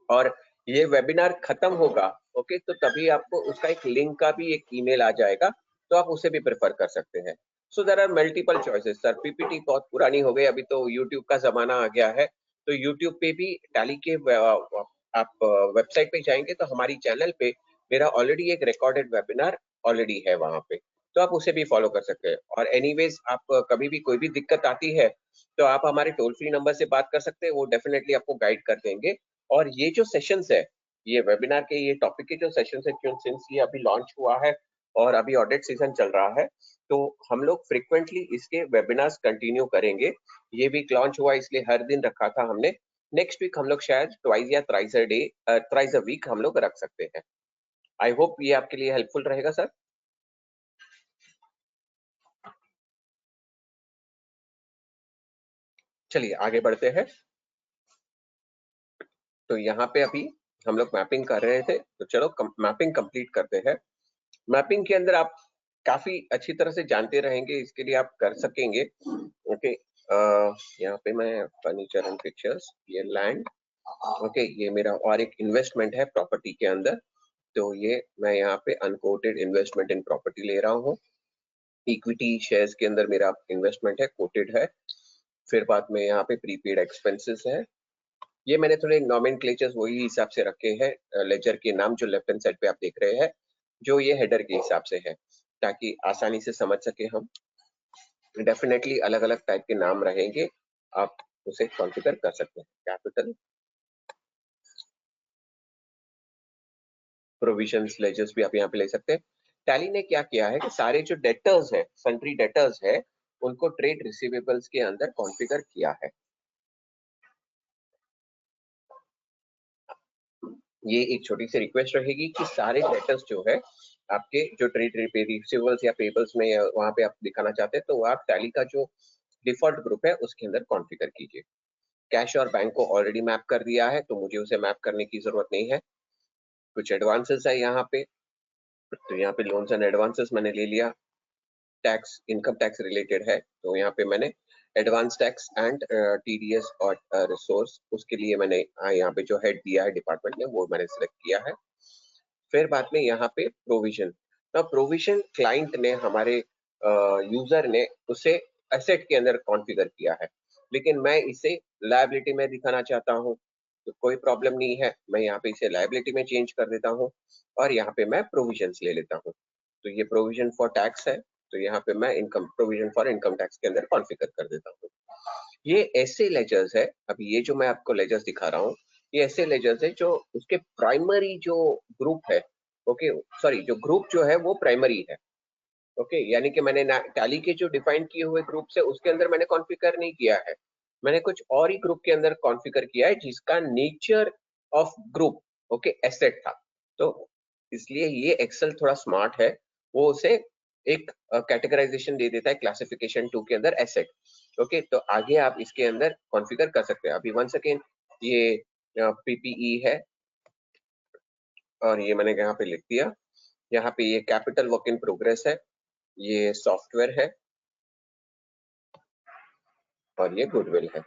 और ये वेबिनार खत्म होगा ओके तो तभी आपको उसका एक लिंक का भी एक ईमेल आ जाएगा, तो आप उसे भी प्रेफर कर सकते हैं। So there are multiple choices sir. PPT बहुत पुरानी हो गई, अभी तो यूट्यूब का जमाना आ गया है, तो यूट्यूब पे भी टैली के आप वेबसाइट पे जाएंगे तो हमारी चैनल पे मेरा ऑलरेडी एक रिकॉर्डेड वेबिनार ऑलरेडी है वहां पे, तो आप उसे भी फॉलो कर सकते हैं। और एनीवेज आप कभी भी कोई भी दिक्कत आती है तो आप हमारे टोल फ्री नंबर से बात कर सकते हैं, वो डेफिनेटली आपको गाइड कर देंगे। और ये जो सेशंस है, ये वेबिनार के ये टॉपिक के जो सेशंस है, क्यों सिंस ये अभी लॉन्च हुआ है और अभी ऑडिट सीजन चल रहा है, तो हम लोग फ्रीक्वेंटली इसके वेबिनार्स कंटिन्यू करेंगे। ये वीक लॉन्च हुआ इसलिए हर दिन रखा था हमने, नेक्स्ट वीक हम लोग शायद ट्वाइस या थ्राइस अ वीक हम लोग रख सकते हैं। आई होप ये आपके लिए हेल्पफुल रहेगा सर। चलिए आगे बढ़ते हैं। तो यहाँ पे अभी हम लोग मैपिंग कर रहे थे, तो चलो मैपिंग कंप्लीट करते हैं। मैपिंग के अंदर आप काफी अच्छी तरह से जानते रहेंगे, इसके लिए आप कर सकेंगे। ओके, यहाँ पे मैं फर्नीचर एंड पिक्चर्स, ये लैंड, ओके, ये मेरा और एक इन्वेस्टमेंट है प्रॉपर्टी के अंदर, तो ये मैं यहाँ पे अनकोटेड इन्वेस्टमेंट इन प्रॉपर्टी ले रहा हूँ। इक्विटी शेयर्स के अंदर मेरा इन्वेस्टमेंट है, कोटेड है। फिर बाद में यहाँ पे प्रीपेड एक्सपेंसेस है। ये मैंने थोड़े नॉमेनक्लेचर्स वही हिसाब से रखे हैं, लेजर के नाम जो लेफ्ट हैंड साइड पे आप देख रहे हैं, जो ये हेडर के हिसाब से है, ताकि आसानी से समझ सके हम। डेफिनेटली अलग अलग टाइप के नाम रहेंगे, आप उसे कॉन्फ़िगर कर सकते हैं। कैपिटल, प्रोविजंस, लेजर्स भी आप यहाँ पे ले सकते हैं। टैली ने क्या किया है कि सारे जो डेटर्स है, सन्ट्री डेटर्स है, उनको ट्रेड रिसीवेबल्स के अंदर कॉन्फ़िगर किया है। ये एक छोटी सी रिक्वेस्ट रहेगी कि सारे डेटर्स जो है आपके जो ट्रेड रिसीवेबल्स या पेबल्स में वहां पे आप दिखाना चाहते हैं, तो आप टैली का जो डिफॉल्ट ग्रुप है उसके अंदर कॉन्फ़िगर कीजिए। कैश और बैंक को ऑलरेडी मैप कर दिया है, तो मुझे उसे मैप करने की जरूरत नहीं है। कुछ एडवांसेस है यहाँ पे, तो यहाँ पे लोन्स एंड एडवांसेस मैंने ले लिया। टैक्स, इनकम टैक्स रिलेटेड है, तो यहाँ पे मैंने एडवांस टैक्स एंड टीडीएस और रिसोर्स, उसके लिए मैंने यहाँ पे जो हेड दिया है डिपार्टमेंट ने वो मैंने सिलेक्ट किया है। फिर बाद में यहाँ पे प्रोविजन, तो प्रोविजन क्लाइंट ने, हमारे यूजर ने उसे एसेट के अंदर कॉन्फ़िगर किया है, लेकिन मैं इसे लायबिलिटी में दिखाना चाहता हूँ, तो कोई प्रॉब्लम नहीं है, मैं यहाँ पे इसे लायबिलिटी में चेंज कर देता हूँ और यहाँ पे मैं प्रोविजंस ले लेता हूँ। तो ये प्रोविजन फॉर टैक्स है, तो यहाँ पे मैं income, provision for income tax के अंदर कॉन्फ़िगर कर देता हूँ। ये ऐसे लेजर्स है, अभी ये जो मैं आपको लेजर्स दिखा रहा हूँ, ये ऐसे लेजर्स है जो उसके प्राइमरी जो ग्रुप है, ओके सॉरी, जो ग्रुप जो है वो प्राइमरी है, ओके, यानी कि मैंने टैली के जो डिफाइन किए हुए ग्रुप है उसके अंदर मैंने कॉन्फ़िगर नहीं किया है, मैंने कुछ और ही ग्रुप के अंदर कॉन्फ़िगर किया है जिसका nature of group okay asset था। तो इसलिए ये एक्सेल थोड़ा स्मार्ट है, वो उसे एक कैटेगराइजेशन दे देता है क्लासिफिकेशन 2 के अंदर एसेट। ओके, तो आगे आप इसके अंदर कॉन्फ़िगर कर सकते हैं। अभी वन सेकेंड, ये पीपीई है और ये मैंने यहाँ पे लिख दिया। यहाँ पे ये कैपिटल वर्क इन प्रोग्रेस है, ये सॉफ्टवेयर है और ये गुडविल है।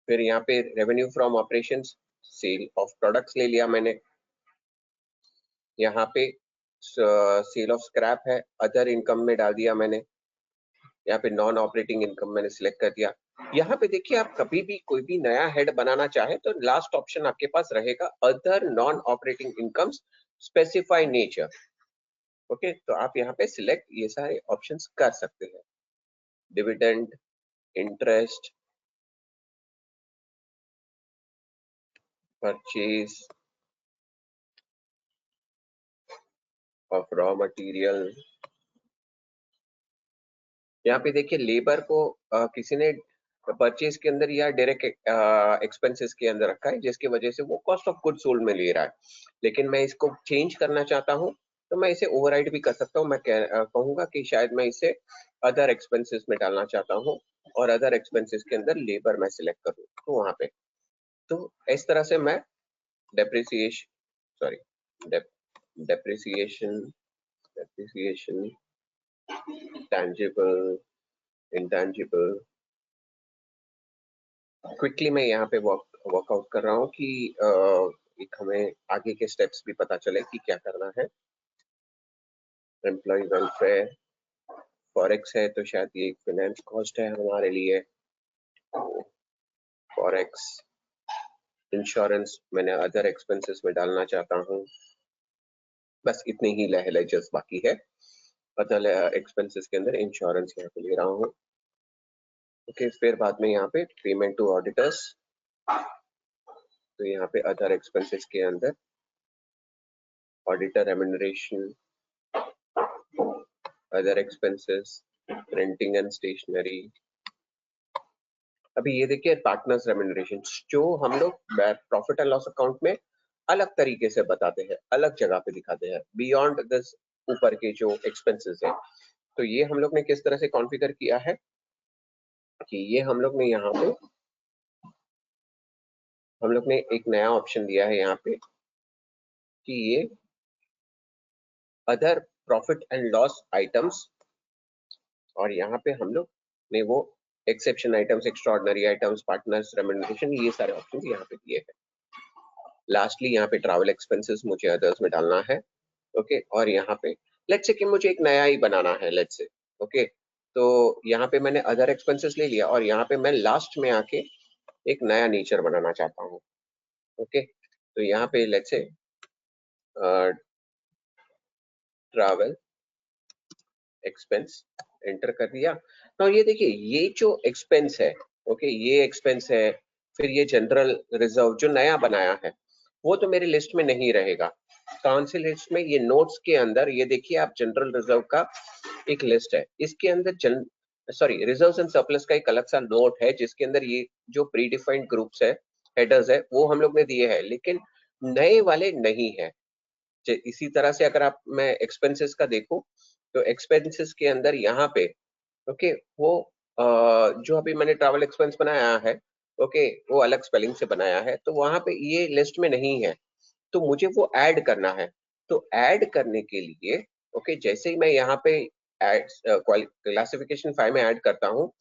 फिर यहाँ पे revenue from operations, sale of products ले लिया मैंने। यहाँ पे सेल ऑफ स्क्रैप है, अदर इनकम में डाल दिया मैंने। यहाँ पे नॉन ऑपरेटिंग इनकम मैंने सिलेक्ट कर दिया। यहाँ पे देखिए, आप कभी भी कोई भी नया हेड बनाना चाहे तो लास्ट ऑप्शन आपके पास रहेगा other non operating incomes specify nature. Okay, तो आप यहाँ पे सिलेक्ट ये सारे ऑप्शंस कर सकते हैं। Dividend, interest, purchase of raw material. यहाँ पे देखिए, लेबर को किसी ने परचेज के अंदर या डायरेक्ट एक्सपेंसेस के अंदर रखा है, जिसकी वजह से वो कॉस्ट ऑफ गुड सोल्ड में ले रहा है। लेकिन मैं इसको चेंज करना चाहता हूँ तो मैं इसे ओवरराइड भी कर सकता हूँ। मैं कहूंगा कि शायद मैं इसे अदर एक्सपेंसेस में डालना चाहता हूँ और अदर एक्सपेंसेस के अंदर लेबर मैं सिलेक्ट करूँ तो वहां पे, तो इस तरह से मैं डेप्रिसिएशन, टैंजिबल, इंटैंजिबल, क्विकली मैं यहाँ पे वर्कआउट कर रहा हूँ कि एक हमें आगे के स्टेप्स भी पता चले कि क्या करना है। एम्प्लॉय वेलफेयर, फॉरेक्स है तो शायद ये फाइनेंस कॉस्ट है हमारे लिए। फॉरेक्स, इंश्योरेंस मैंने अदर एक्सपेंसेस में डालना चाहता हूँ। बस इतने ही लेजर्स बाकी है। अदर एक्सपेंसेस के अंदर इंश्योरेंस यहाँ पे ले रहा हूँ। ओके, फिर बाद में यहाँ पे पेमेंट टू ऑडिटर्स, तो यहाँ पे अदर एक्सपेंसेस के अंदर auditor remuneration, other expenses, printing and stationery. अभी ये देखिए, पार्टनर्स रेम्यूनरेशन जो हम लोग प्रॉफिट एंड लॉस अकाउंट में अलग तरीके से बताते हैं, अलग जगह पे दिखाते हैं, बियॉन्ड दिस ऊपर के जो एक्सपेंसेस है। तो ये हम लोग ने किस तरह से कॉन्फ़िगर किया है कि ये हम लोग ने यहाँ पे एक नया ऑप्शन दिया है यहाँ पे कि ये other profit and loss items, और यहाँ पे हम लोग ने वो exception items, extraordinary items, partners remuneration, ये सारे ऑप्शन यहाँ पे दिए हैं। लास्टली यहाँ पे ट्रैवल एक्सपेंसेस मुझे अदर्स में डालना है। ओके, और यहाँ पे लेट्स से कि मुझे एक नया ही बनाना है, लेट्स से ओके, तो यहाँ पे मैंने अदर एक्सपेंसेस ले लिया और यहाँ पे मैं लास्ट में आके एक नया नेचर बनाना चाहता हूँ। ओके, तो यहाँ पे let's say travel expense enter कर दिया। तो ये देखिए, ये जो एक्सपेंस है ओके, ये एक्सपेंस है। फिर ये जनरल रिजर्व जो नया बनाया है वो तो मेरी लिस्ट में नहीं रहेगा। कौन सी लिस्ट में? ये नोट्स के अंदर ये देखिए आप, जनरल रिजर्व का एक लिस्ट है, इसके अंदर रिजर्व्स एंड सरप्लस का एक अलग सा नोट है जिसके अंदर ये जो प्री डिफाइंड ग्रुप्स है, हेडर्स है, वो हम लोग ने दिए हैं, लेकिन नए वाले नहीं है। इसी तरह से अगर आप मैं एक्सपेंसेस का देखूं तो एक्सपेंसेस के अंदर यहाँ पे ओके, वो जो अभी मैंने ट्रैवल एक्सपेंस बनाया है ओके, वो अलग स्पेलिंग से बनाया है, तो वहां पे ये लिस्ट में नहीं है, तो मुझे वो ऐड करना है। तो ऐड करने के लिए ओके, जैसे ही मैं यहाँ पे क्लासिफिकेशन 5 में ऐड करता हूँ,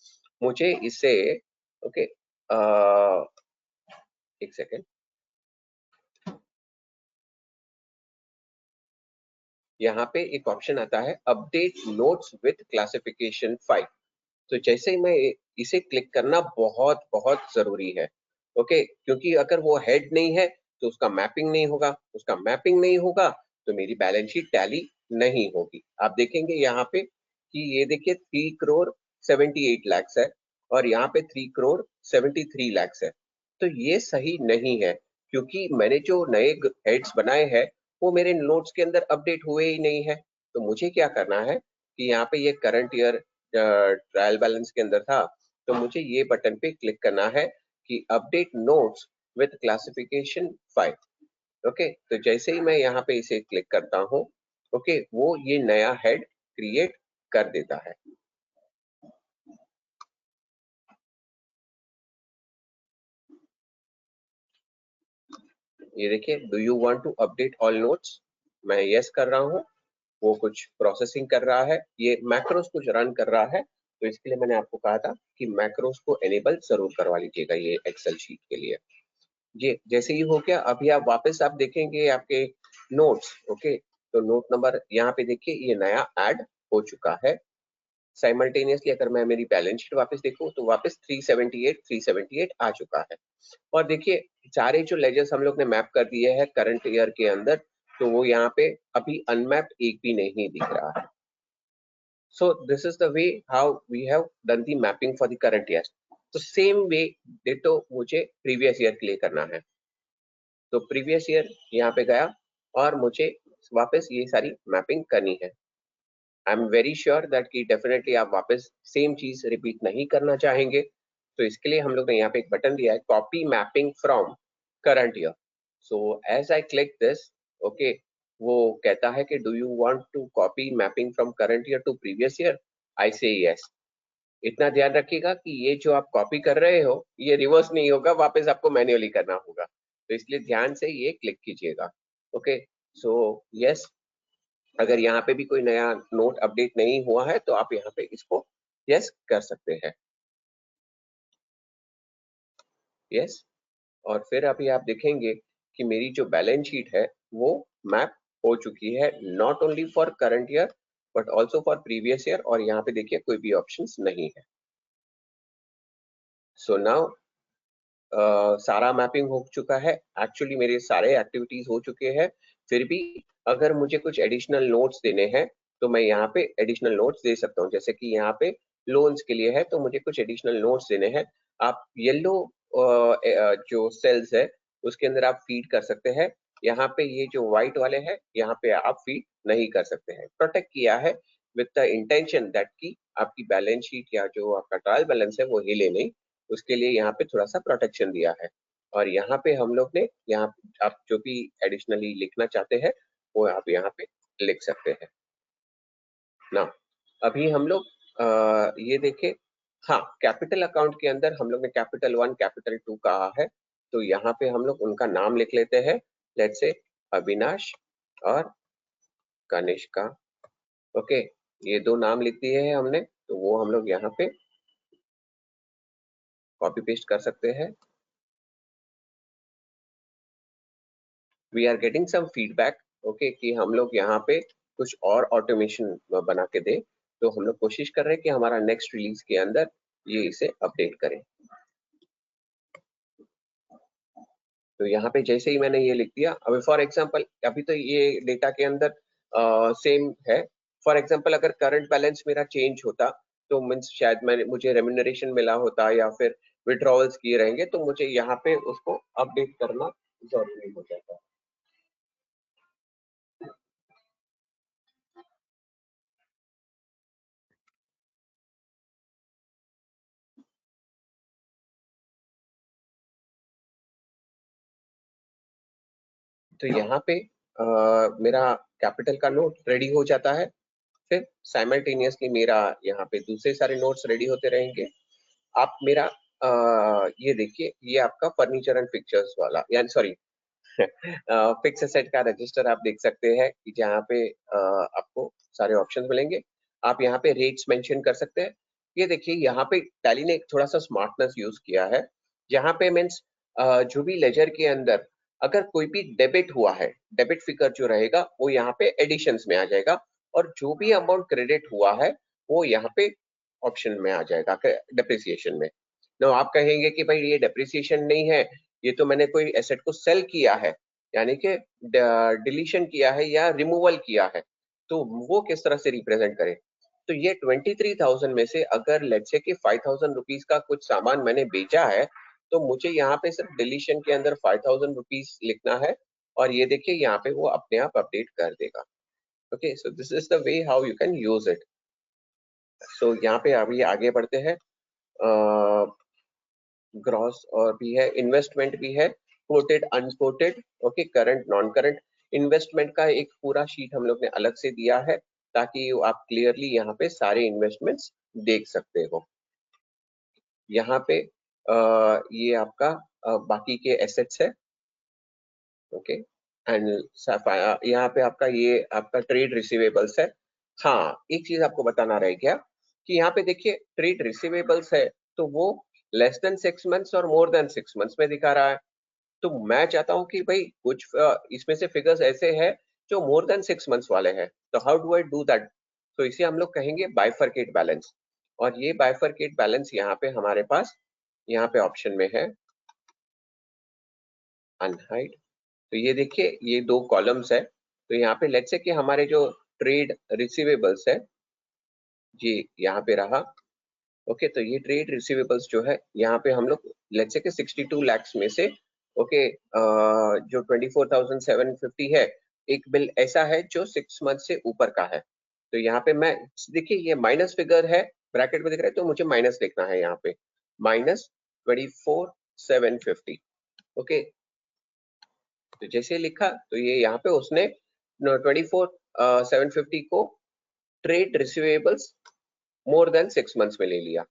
मुझे इसे ओके, एक सेकेंड, यहाँ पे एक ऑप्शन आता है अपडेट नोट्स विथ क्लासिफिकेशन 5। तो जैसे ही मैं इसे क्लिक करना बहुत बहुत जरूरी है ओके, क्योंकि अगर वो हेड नहीं है तो उसका मैपिंग नहीं होगा, उसका मैपिंग नहीं होगा तो मेरी बैलेंस शीट टैली नहीं होगी। आप देखेंगे यहाँ पे कि ये देखिए 3 करोड़ 78 लाख है और यहाँ पे 3 करोड़ 73 लाख है। तो ये सही नहीं है, क्योंकि मैंने जो नए हेड्स बनाए हैं वो मेरे नोट्स के अंदर अपडेट हुए ही नहीं है। तो मुझे क्या करना है कि यहाँ पे ये करंट ईयर ट्रायल बैलेंस के अंदर था, तो मुझे ये बटन पे क्लिक करना है कि update notes with classification 5। Okay, तो जैसे ही मैं यहाँ पे इसे क्लिक करता हूँ, ओके, वो ये नया हेड क्रिएट कर देता है। ये देखिए, do you want to update all notes, मैं यस कर रहा हूँ, वो कुछ प्रोसेसिंग कर रहा है, ये मैक्रोस कुछ रन कर रहा है, तो इसके लिए मैंने आपको कहा था कि मैक्रोस को एनेबल जरूर करवा लीजिएगा ये एक्सेल शीट के लिए। ये जैसे ही हो गया, अभी आप वापस आप देखेंगे आपके नोट्स, ओके, तो नोट नंबर यहाँ पे देखिए ये नया ऐड हो चुका है। साइमल्टेनियसली अगर मैं मेरी बैलेंस शीट वापस देखूं तो वापस 378 आ चुका है। और देखिए सारे जो लेजर्स हम लोग ने मैप कर दिए हैं करंट ईयर के अंदर, तो वो यहाँ पे अभी अनमैप्ड एक भी नहीं दिख रहा है। So this is the way how we have done the mapping for the current year. तो सेम वे डिटो मुझे प्रीवियस ईयर के लिए करना है। तो प्रीवियस ईयर यहाँ पे गया और मुझे वापस ये सारी मैपिंग करनी है। I am very sure that कि डेफिनेटली आप वापस सेम चीज रिपीट नहीं करना चाहेंगे, तो इसके लिए हम लोग ने यहाँ पे एक बटन दिया है, copy mapping from current year. So as I click this, okay, वो कहता है कि do you want to copy mapping from current year to previous year, I say yes. इतना ध्यान रखिएगा कि ये जो आप कॉपी कर रहे हो ये रिवर्स नहीं होगा, वापस आपको मैन्युअली करना होगा, तो इसलिए ध्यान से ये क्लिक कीजिएगा। ओके, सो यस, अगर यहाँ पे भी कोई नया नोट अपडेट नहीं हुआ है तो आप यहाँ पे इसको यस कर सकते हैं। यस, और फिर अभी आप देखेंगे कि मेरी जो बैलेंस शीट है वो मैप हो चुकी है, not only for current year but also for previous year, और यहाँ पे देखिए कोई भी ऑप्शंस नहीं है। सो नाउ सारा मैपिंग हो चुका है, एक्चुअली मेरे सारे एक्टिविटीज हो चुके हैं। फिर भी अगर मुझे कुछ एडिशनल नोट्स देने हैं तो मैं यहाँ पे एडिशनल नोट्स दे सकता हूँ, जैसे कि यहाँ पे लोन्स के लिए है तो मुझे कुछ एडिशनल नोट्स देने हैं। आप येलो जो सेल्स है उसके अंदर आप फीड कर सकते हैं, यहाँ पे ये जो व्हाइट वाले हैं यहाँ पे आप फीड नहीं कर सकते हैं। प्रोटेक्ट किया है विद द इंटेंशन दैट की आपकी बैलेंस शीट या जो आपका ट्रायल बैलेंस है वो हिले नहीं, उसके लिए यहाँ पे थोड़ा सा प्रोटेक्शन दिया है। और यहाँ पे हम लोग ने यहाँ आप जो भी एडिशनली लिखना चाहते हैं वो आप यहाँ पे लिख सकते हैं ना। अभी हम लोग ये देखें, हाँ, कैपिटल अकाउंट के अंदर हम लोग ने कैपिटल 1 कैपिटल 2 कहा है, तो यहाँ पे हम लोग उनका नाम लिख लेते हैं, लेट्स से अविनाश और कनिष्का। ओके, ये दो नाम लिख दिए हैं हमने, तो वो हम लोग यहाँ पे कॉपी पेस्ट कर सकते हैं। We are getting some feedback, okay, कि हम लोग यहाँ पे कुछ और ऑटोमेशन बना के दे, तो हम लोग कोशिश कर रहे हैं कि हमारा नेक्स्ट रिलीज के अंदर ये इसे अपडेट करें। तो यहाँ पे जैसे ही मैंने ये लिख दिया, अभी फॉर एग्जांपल अभी तो ये डेटा के अंदर सेम है। फॉर एग्जांपल अगर करंट बैलेंस मेरा चेंज होता तो मीन्स शायद मुझे रेम्यूनरेशन मिला होता या फिर विड्रॉवल्स किए रहेंगे, तो मुझे यहाँ पे उसको अपडेट करना जरूरी हो जाता है। तो यहाँ पे मेरा कैपिटल का नोट रेडी हो जाता है, फिर साइमल्टेनियसली मेरा यहाँ पे दूसरे सारे नोट्स रेडी होते रहेंगे। आप मेरा ये देखिए, ये आपका फर्नीचर एंड पिक्चर्स वाला, यानी सॉरी फिक्स एसेट का रजिस्टर आप देख सकते हैं कि जहाँ पे आपको सारे ऑप्शंस मिलेंगे। आप यहाँ पे रेट्स मेंशन कर सकते हैं। ये देखिए यहाँ पे टैली ने थोड़ा सा स्मार्टनेस यूज किया है, जहाँ पे मीन्स जो भी लेजर के अंदर अगर कोई भी डेबिट हुआ है, डेबिट फिगर जो रहेगा वो यहाँ पे एडिशंस में आ जाएगा, और जो भी अमाउंट क्रेडिट हुआ है वो यहाँ पे ऑप्शन में आ जाएगा डेप्रिसिएशन में। तो आप कहेंगे कि भाई ये डेप्रिसिएशन नहीं है, ये तो मैंने कोई एसेट को सेल किया है, यानी कि डिलीशन किया है या रिमूवल किया है, तो वो किस तरह से रिप्रेजेंट करें। तो ये 23,000 में से अगर लेट्स से कि 5,000 रुपीज का कुछ सामान मैंने बेचा है, तो मुझे यहाँ पे सिर्फ डिलीशन के अंदर 5,000 रुपीज लिखना है, और ये देखिए यहाँ पे वो अपने आप अपडेट कर देगा। Okay, so this is the way how you can use it. So यहाँ पे अभी आगे बढ़ते हैं, ग्रॉस और भी है, इन्वेस्टमेंट भी है, quoted unquoted, okay, current non current. Investment का एक पूरा शीट हम लोग ने अलग से दिया है ताकि आप क्लियरली यहाँ पे सारे इन्वेस्टमेंट्स देख सकते हो। यहाँ पे ये आपका बाकी के एसेट्स है, ओके, एंड यहाँ पे आपका ये आपका ट्रेड रिसीवेबल्स है। हाँ, एक चीज आपको बताना रह गया कि यहाँ पे देखिए ट्रेड रिसीवेबल्स है तो वो लेस देन 6 मंथ्स और मोर देन 6 मंथ्स में दिखा रहा है। तो मैं चाहता हूँ कि भाई कुछ इसमें से फिगर्स ऐसे हैं जो मोर देन 6 मंथ्स वाले हैं, तो how do I do that? तो इसे हम लोग कहेंगे बाइफरकेट बैलेंस, और ये बाइफरकेट बैलेंस यहाँ पे हमारे पास यहाँ पे ऑप्शन में है अनहाइड। तो ये देखिए ये 2 कॉलम्स है, तो यहाँ पे लेट्स से कि हमारे जो ट्रेड रिसीवेबल्स है ये यहाँ पे रहा, ओके, तो ये ट्रेड रिसीवेबल्स जो है यहाँ पे हम लोग लेट्स से कि 62 लाख में से, ओके, जो 24,750 है, एक बिल ऐसा है जो 6 मंथ से ऊपर का है। तो यहाँ पे मैं देखिए ये माइनस फिगर है, ब्रैकेट में दिख रहा है, तो मुझे माइनस लिखना है यहाँ पे, माइनस 24,750, ओके। तो जैसे लिखा तो ये यहाँ पे उसने 24,750 को trade receivables more than 6 months में ले लिया।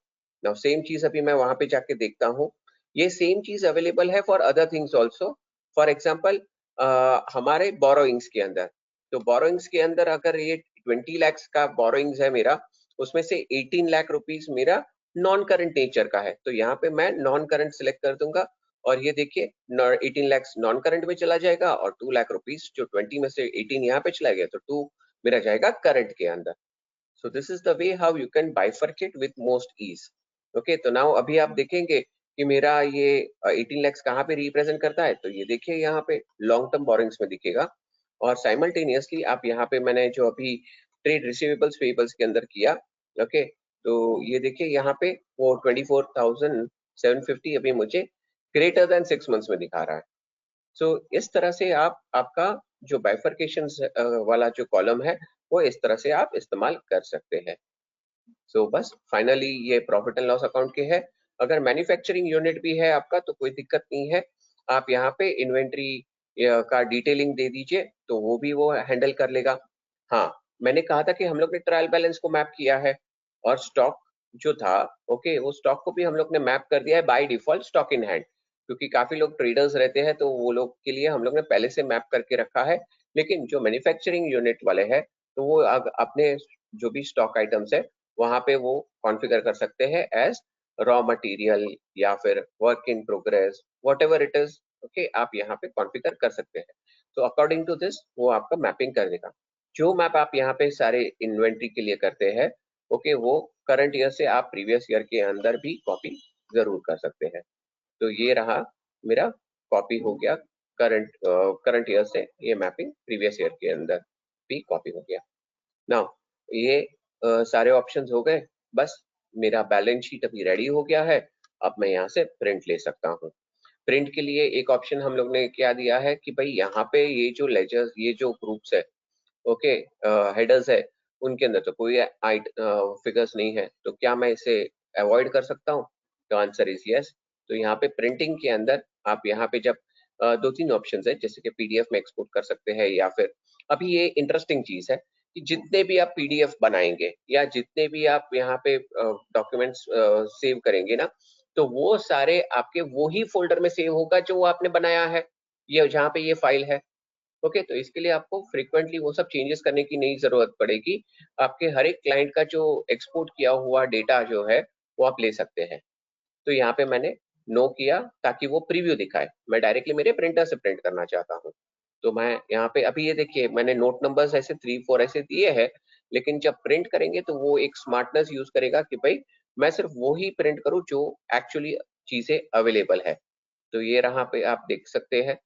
नाउ सेम चीज अभी मैं वहां पे जाके देखता हूँ, ये सेम चीज अवेलेबल है for other things also. For example हमारे बोरोइंग्स के अंदर, तो बोरोइंग्स के अंदर अगर ये 20 लाख का बोरोइंग्स है मेरा, उसमें से 18 लाख रुपीस मेरा नॉन करंट नेचर का है, तो यहाँ पे मैं नॉन करंट सिलेक्ट कर दूंगा, और ये देखिए 18 लाख नॉन करंट में चला जाएगा, और 2 लाख रुपीस जो 20 में से 18 यहाँ पे चला गया, तो 2 मेरा जाएगा करंट के अंदर। So this is the way how you can bifurcate with most ease. Okay, तो now अभी आप देखेंगे कि मेरा ये 18 lakhs कहाँ पे रिप्रेजेंट करता है, तो ये देखिए यहाँ पे लॉन्ग टर्म बोरिंग्स में दिखेगा, और साइमल्टेनियसली आप यहाँ पे मैंने जो अभी ट्रेड रिसीवेबल्स पेबल्स के अंदर किया, ओके, तो ये देखिए यहाँ पे वो 24,750 अभी मुझे ग्रेटर देन 6 मंथ्स में दिखा रहा है। सो इस तरह से आप आपका जो बाइफरकेशन वाला जो कॉलम है वो इस तरह से आप इस्तेमाल कर सकते हैं। सो बस फाइनली ये प्रॉफिट एंड लॉस अकाउंट के है। अगर मैन्युफैक्चरिंग यूनिट भी है आपका तो कोई दिक्कत नहीं है, आप यहाँ पे इन्वेंट्री का डिटेलिंग दे दीजिए तो वो भी वो हैंडल कर लेगा। हाँ, मैंने कहा था कि हम लोग ने ट्रायल बैलेंस को मैप किया है, और स्टॉक जो था, ओके, वो स्टॉक को भी हम लोग ने मैप कर दिया है by default stock in hand, क्योंकि काफी लोग ट्रेडर्स रहते हैं तो वो लोग के लिए हम लोग ने पहले से मैप करके रखा है। लेकिन जो मैन्युफैक्चरिंग यूनिट वाले हैं तो वो अपने जो भी स्टॉक आइटम्स है वहां पे वो कॉन्फ़िगर कर सकते हैं एज रॉ मटेरियल या फिर work in progress, what ever it is, okay, आप यहाँ पे कॉन्फ़िगर कर सकते हैं। तो अकॉर्डिंग टू दिस वो आपका मैपिंग कर देगा। जो मैप आप यहाँ पे सारे इन्वेंट्री के लिए करते हैं, ओके, वो करंट ईयर से आप प्रीवियस ईयर के अंदर भी कॉपी जरूर कर सकते हैं। तो ये रहा मेरा कॉपी हो गया करंट ईयर से, ये मैपिंग प्रीवियस ईयर के अंदर भी कॉपी हो गया। नाउ ये सारे ऑप्शंस हो गए, बस मेरा बैलेंस शीट अभी रेडी हो गया है। अब मैं यहाँ से प्रिंट ले सकता हूँ। प्रिंट के लिए एक ऑप्शन हम लोग ने क्या दिया है कि भाई यहाँ पे ये जो लेजर्स, ये जो ग्रुप्स है, ओके, हेडर्स है, उनके अंदर तो कोई फिगर्स नहीं है, तो क्या मैं इसे अवॉइड कर सकता हूँ? तो आंसर इज यस। तो यहाँ पे प्रिंटिंग के अंदर आप यहाँ पे जब 2-3 ऑप्शंस है, जैसे कि पीडीएफ में एक्सपोर्ट कर सकते हैं, या फिर अभी ये इंटरेस्टिंग चीज है कि जितने भी आप पीडीएफ बनाएंगे या जितने भी आप यहाँ पे डॉक्यूमेंट्स सेव करेंगे ना, तो वो सारे आपके वो ही फोल्डर में सेव होगा जो आपने बनाया है, ये जहाँ पे ये फाइल है। ओके, तो इसके लिए आपको फ्रीक्वेंटली वो सब चेंजेस करने की नहीं जरूरत पड़ेगी। आपके हर एक क्लाइंट का जो एक्सपोर्ट किया हुआ डेटा जो है वो आप ले सकते हैं। तो यहाँ पे मैंने नो किया ताकि वो प्रीव्यू दिखाए, मैं डायरेक्टली मेरे प्रिंटर से प्रिंट करना चाहता हूँ। तो मैं यहाँ पे अभी ये देखिए मैंने नोट नंबर्स ऐसे 3-4 ऐसे दिए हैं, लेकिन जब प्रिंट करेंगे तो वो एक स्मार्टनेस यूज करेगा कि भाई मैं सिर्फ वो ही प्रिंट करूँ जो एक्चुअली चीजें अवेलेबल है। तो ये रहा पे आप देख सकते हैं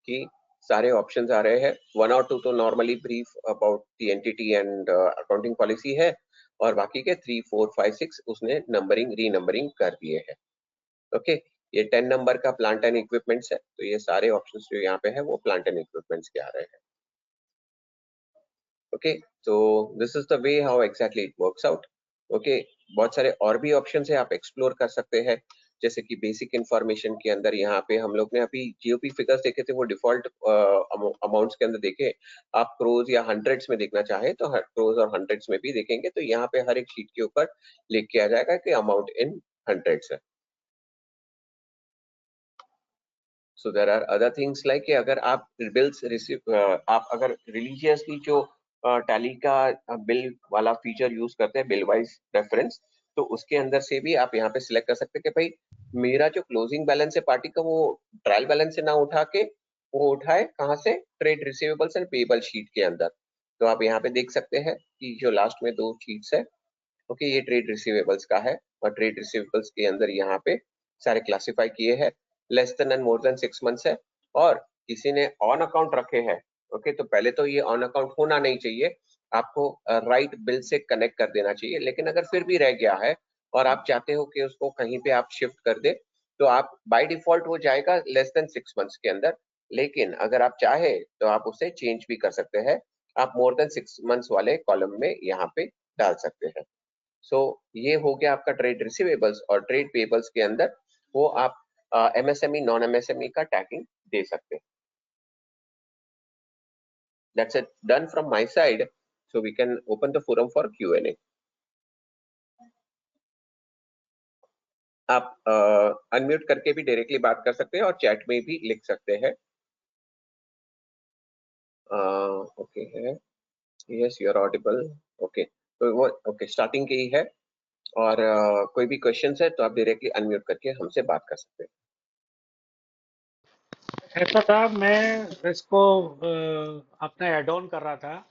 कि सारे ऑप्शंस आ रहे हैं। 1 और 2 तो normally brief about the entity and accounting policy है, और बाकी के 3, 4, 5, 6 उसने नंबरिंग रीनंबरिंग कर दिए हैं। ओके, ये 10 नंबर का प्लांट एंड इक्विपमेंट्स है, तो ये सारे ऑप्शंस जो यहाँ पे है वो प्लांट एंड इक्विपमेंट्स के आ रहे हैं। ओके, तो this is the way how exactly it works out. Okay, बहुत सारे और भी ऑप्शन है, आप एक्सप्लोर कर सकते हैं, जैसे कि बेसिक इंफॉर्मेशन के अंदर यहाँ पे हम लोग ने अभी जीओपी फिगर्स देखे थे, वो डिफॉल्ट अमाउंट्स के अंदर देखे। आप क्रोज या हंड्रेड्स में देखना चाहे तो क्रोज और हंड्रेड्स में भी देखेंगे, तो यहाँ पे हर एक शीट के ऊपर लिख के आ जाएगा कि अमाउंट इन हंड्रेड्स है। So there are other things like कि अगर आप बिल्स रिसीव, आप अगर रिलीजियसली जो टैली का बिल वाला फीचर यूज करते हैं, बिल वाइज रेफरेंस, तो उसके अंदर से भी आप यहाँ पे सिलेक्ट कर सकते हैं कि भाई मेरा जो क्लोजिंग बैलेंस है पार्टी का, वो ट्रायल बैलेंस से ना उठा के वो उठाए कहाँ से, trade receivables and payable sheet के अंदर। तो आप यहाँ पे देख सकते हैं कि जो लास्ट में दो शीट्स है, ओके, ये ट्रेड रिसीवेबल्स का है, और ट्रेड रिसीवेबल्स के अंदर यहाँ पे सारे क्लासिफाई किए हैं, less than and more than 6 months है, और किसी ने ऑन अकाउंट रखे हैं, ओके, तो पहले तो ये ऑन अकाउंट होना नहीं चाहिए, आपको राइट बिल से कनेक्ट कर देना चाहिए। लेकिन अगर फिर भी रह गया है और आप चाहते हो कि उसको कहीं पे आप शिफ्ट कर दे, तो आप बाय डिफॉल्ट वो जाएगा लेस देन 6 मंथ्स के अंदर। लेकिन अगर आप चाहे तो आप उसे चेंज भी कर सकते हैं, आप मोर देन 6 मंथ्स वाले कॉलम में यहाँ पे डाल सकते हैं। सो ये हो गया आपका ट्रेड रिसीवेबल्स, और ट्रेड पेबल्स के अंदर वो आप एमएसएमई नॉन एमएसएमई का टैगिंग दे सकते हैं। That's it, done from my side, so we can open the forum for Q&A। आप अनम्यूट करके भी डायरेक्टली बात कर सकते हैं और चैट में भी लिख सकते हैं। ओके है, yes you are audible, okay, तो वो ओके स्टार्टिंग की ही है, और कोई भी क्वेश्चन है तो आप डायरेक्टली अनम्यूट करके हमसे बात कर सकते हैं। ऐसा था, मैं इसको अपना ऐड ऑन कर रहा था,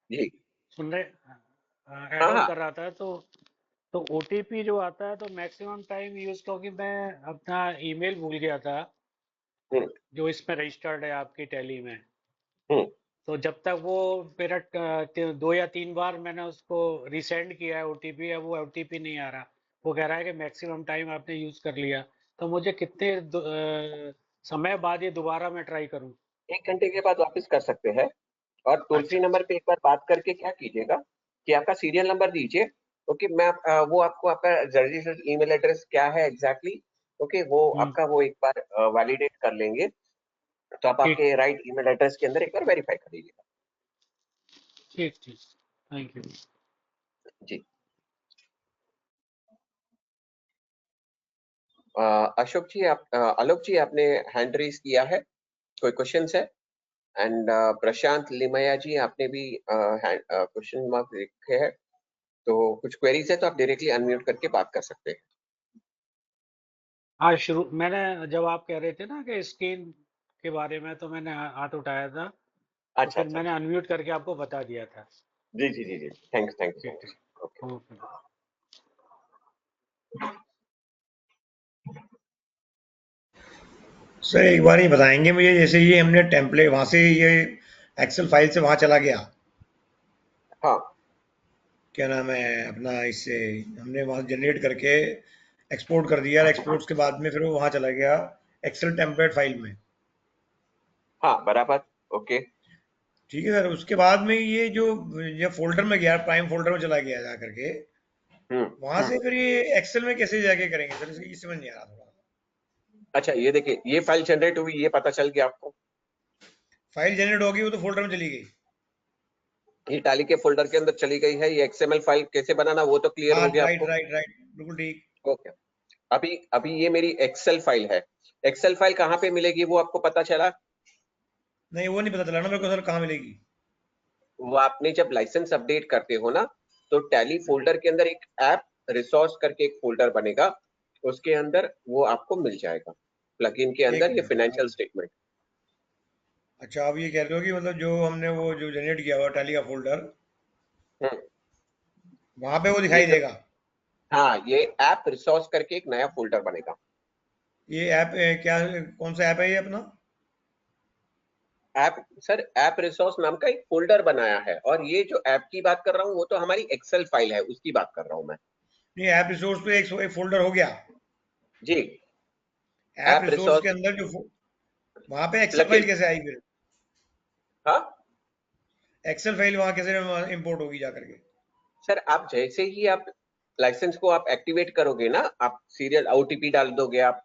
जी सुन रहे, ऐड हाँ ऑन हाँ कर रहा था, तो ओटीपी जो आता है तो मैक्सिमम टाइम यूज, क्योंकि मैं अपना ईमेल भूल गया था हम्म जो इसमें रजिस्टर्ड है आपकी टैली में। हम्म तो जब तक वो मेरा 2 या 3 बार मैंने उसको रिसेंड किया है ओटीपी, अब वो ओटीपी नहीं आ रहा, वो कह रहा है कि मैक्सिमम टाइम आपने यूज कर लिया। तो मुझे कितने समय बाद ये दोबारा मैं ट्राई करूं? 1 घंटे के बाद वापस कर सकते हैं, और टोल फ्री अच्छा नंबर पे एक बार बात करके क्या कीजिएगा कि आपका सीरियल नंबर दीजिए। ओके, मैं वो आपको आपका रजिस्टर्ड ईमेल एड्रेस क्या है एग्जैक्टली, ओके, वो हम्म, आपका वो एक बार वैलिडेट कर लेंगे, तो आप ठीक आपके राइट ईमेल एड्रेस के अंदर एक बार वेरीफाई कर लीजिएगा। ठीक ठीक, थैंक यू। जी अशोक जी, आप आलोक जी, आपने हैंड रेज किया है, कोई क्वेश्चंस है? एंड प्रशांत लिमया जी, आपने भी क्वेश्चन मार्क लिखे हैं, तो कुछ क्वेरीज है तो आप डायरेक्टली अनम्यूट करके बात कर सकते हैं। हाँ, शुरू मैंने जब आप कह रहे थे ना कि स्क्रीन के बारे में, तो मैंने हाथ उठाया था, तो अच्छा फिर अच्छा मैंने अच्छा, अनम्यूट करके आपको बता दिया था। जी जी जी जी, थैंक यू सो ठीक मच। ठीक, ओके, ओके। सर एक बार ही बताएंगे मुझे, जैसे ये हमने टेम्पलेट वहां से, ये एक्सेल फाइल से वहां चला गया, हाँ क्या नाम है अपना, इससे हमने वहां जनरेट करके एक्सपोर्ट कर दिया, एक्सपोर्ट्स के बाद में फिर वो वहां चला गया एक्सेल टेम्पलेट फाइल में। हाँ बराबर, ओके। ठीक है सर, उसके बाद में ये जो ये फोल्डर में गया, प्राइम फोल्डर में चला गया जा करके, वहां से फिर ये एक्सेल में कैसे जाके करेंगे सर, ये समझ नहीं आ रहा थोड़ा। अच्छा ये देखिए, ये फाइल जनरेट हुई, ये पता चल गया आपको? फाइल जनरेट होगी, वो तो फोल्डर में चली गई। ये टैली के फोल्डर के अंदर चली गई है, ये एक्सएमएल फाइल कैसे बनाना वो तो क्लियर हाँ हो गया राइट आपको? राइट राइट, बिल्कुल ठीक। ओके, अभी अभी ये मेरी एक्सेल फाइल है, एक्सेल फाइल कहाँ पे मिलेगी वो आपको पता चला? नहीं वो नहीं पता चला ना मेरे को सर, कहाँ मिलेगी? वो आपने जब लाइसेंस अपडेट करते हो ना, तो टैली फोल्डर के अंदर एक ऐप रिसोर्स करके एक फोल्डर बनेगा, उसके अंदर वो आपको मिल जाएगा, प्लगइन के एक अंदर ये मिनट फाइनेंशियल स्टेटमेंट। अच्छा, आप ये कह रहे हो कि मतलब जो हमने वो जो जनरेट किया हुआ टैली का फोल्डर, वहां पे वो ये दिखाई जो, देगा? हाँ ये ऐप रिसोर्स करके एक नया फोल्डर बनेगा। ये ऐप क्या, कौन सा ऐप है ये अपना? ऐप सर, ऐप रिसोर्स नाम का एक फोल्डर बनाया है, और ये जो ऐप की बात कर रहा हूँ वो तो हमारी एक्सेल फाइल है, उसकी बात कर रहा हूँ मैं। नहीं, ऐप रिसोर्स तो एक फोल्डर हो गया। जी, ऐप ऐप रिसोर्स के रिसोर्स अंदर जो वहां पे एक्सेल फाइल प्लगइन, कैसे आई फिर? हाँ एक्सेल फाइल वहां कैसे इंपोर्ट होगी जा करके? सर आप जैसे ही आप लाइसेंस को आप एक्टिवेट करोगे ना, आप सीरियल ओटीपी डाल दोगे आप,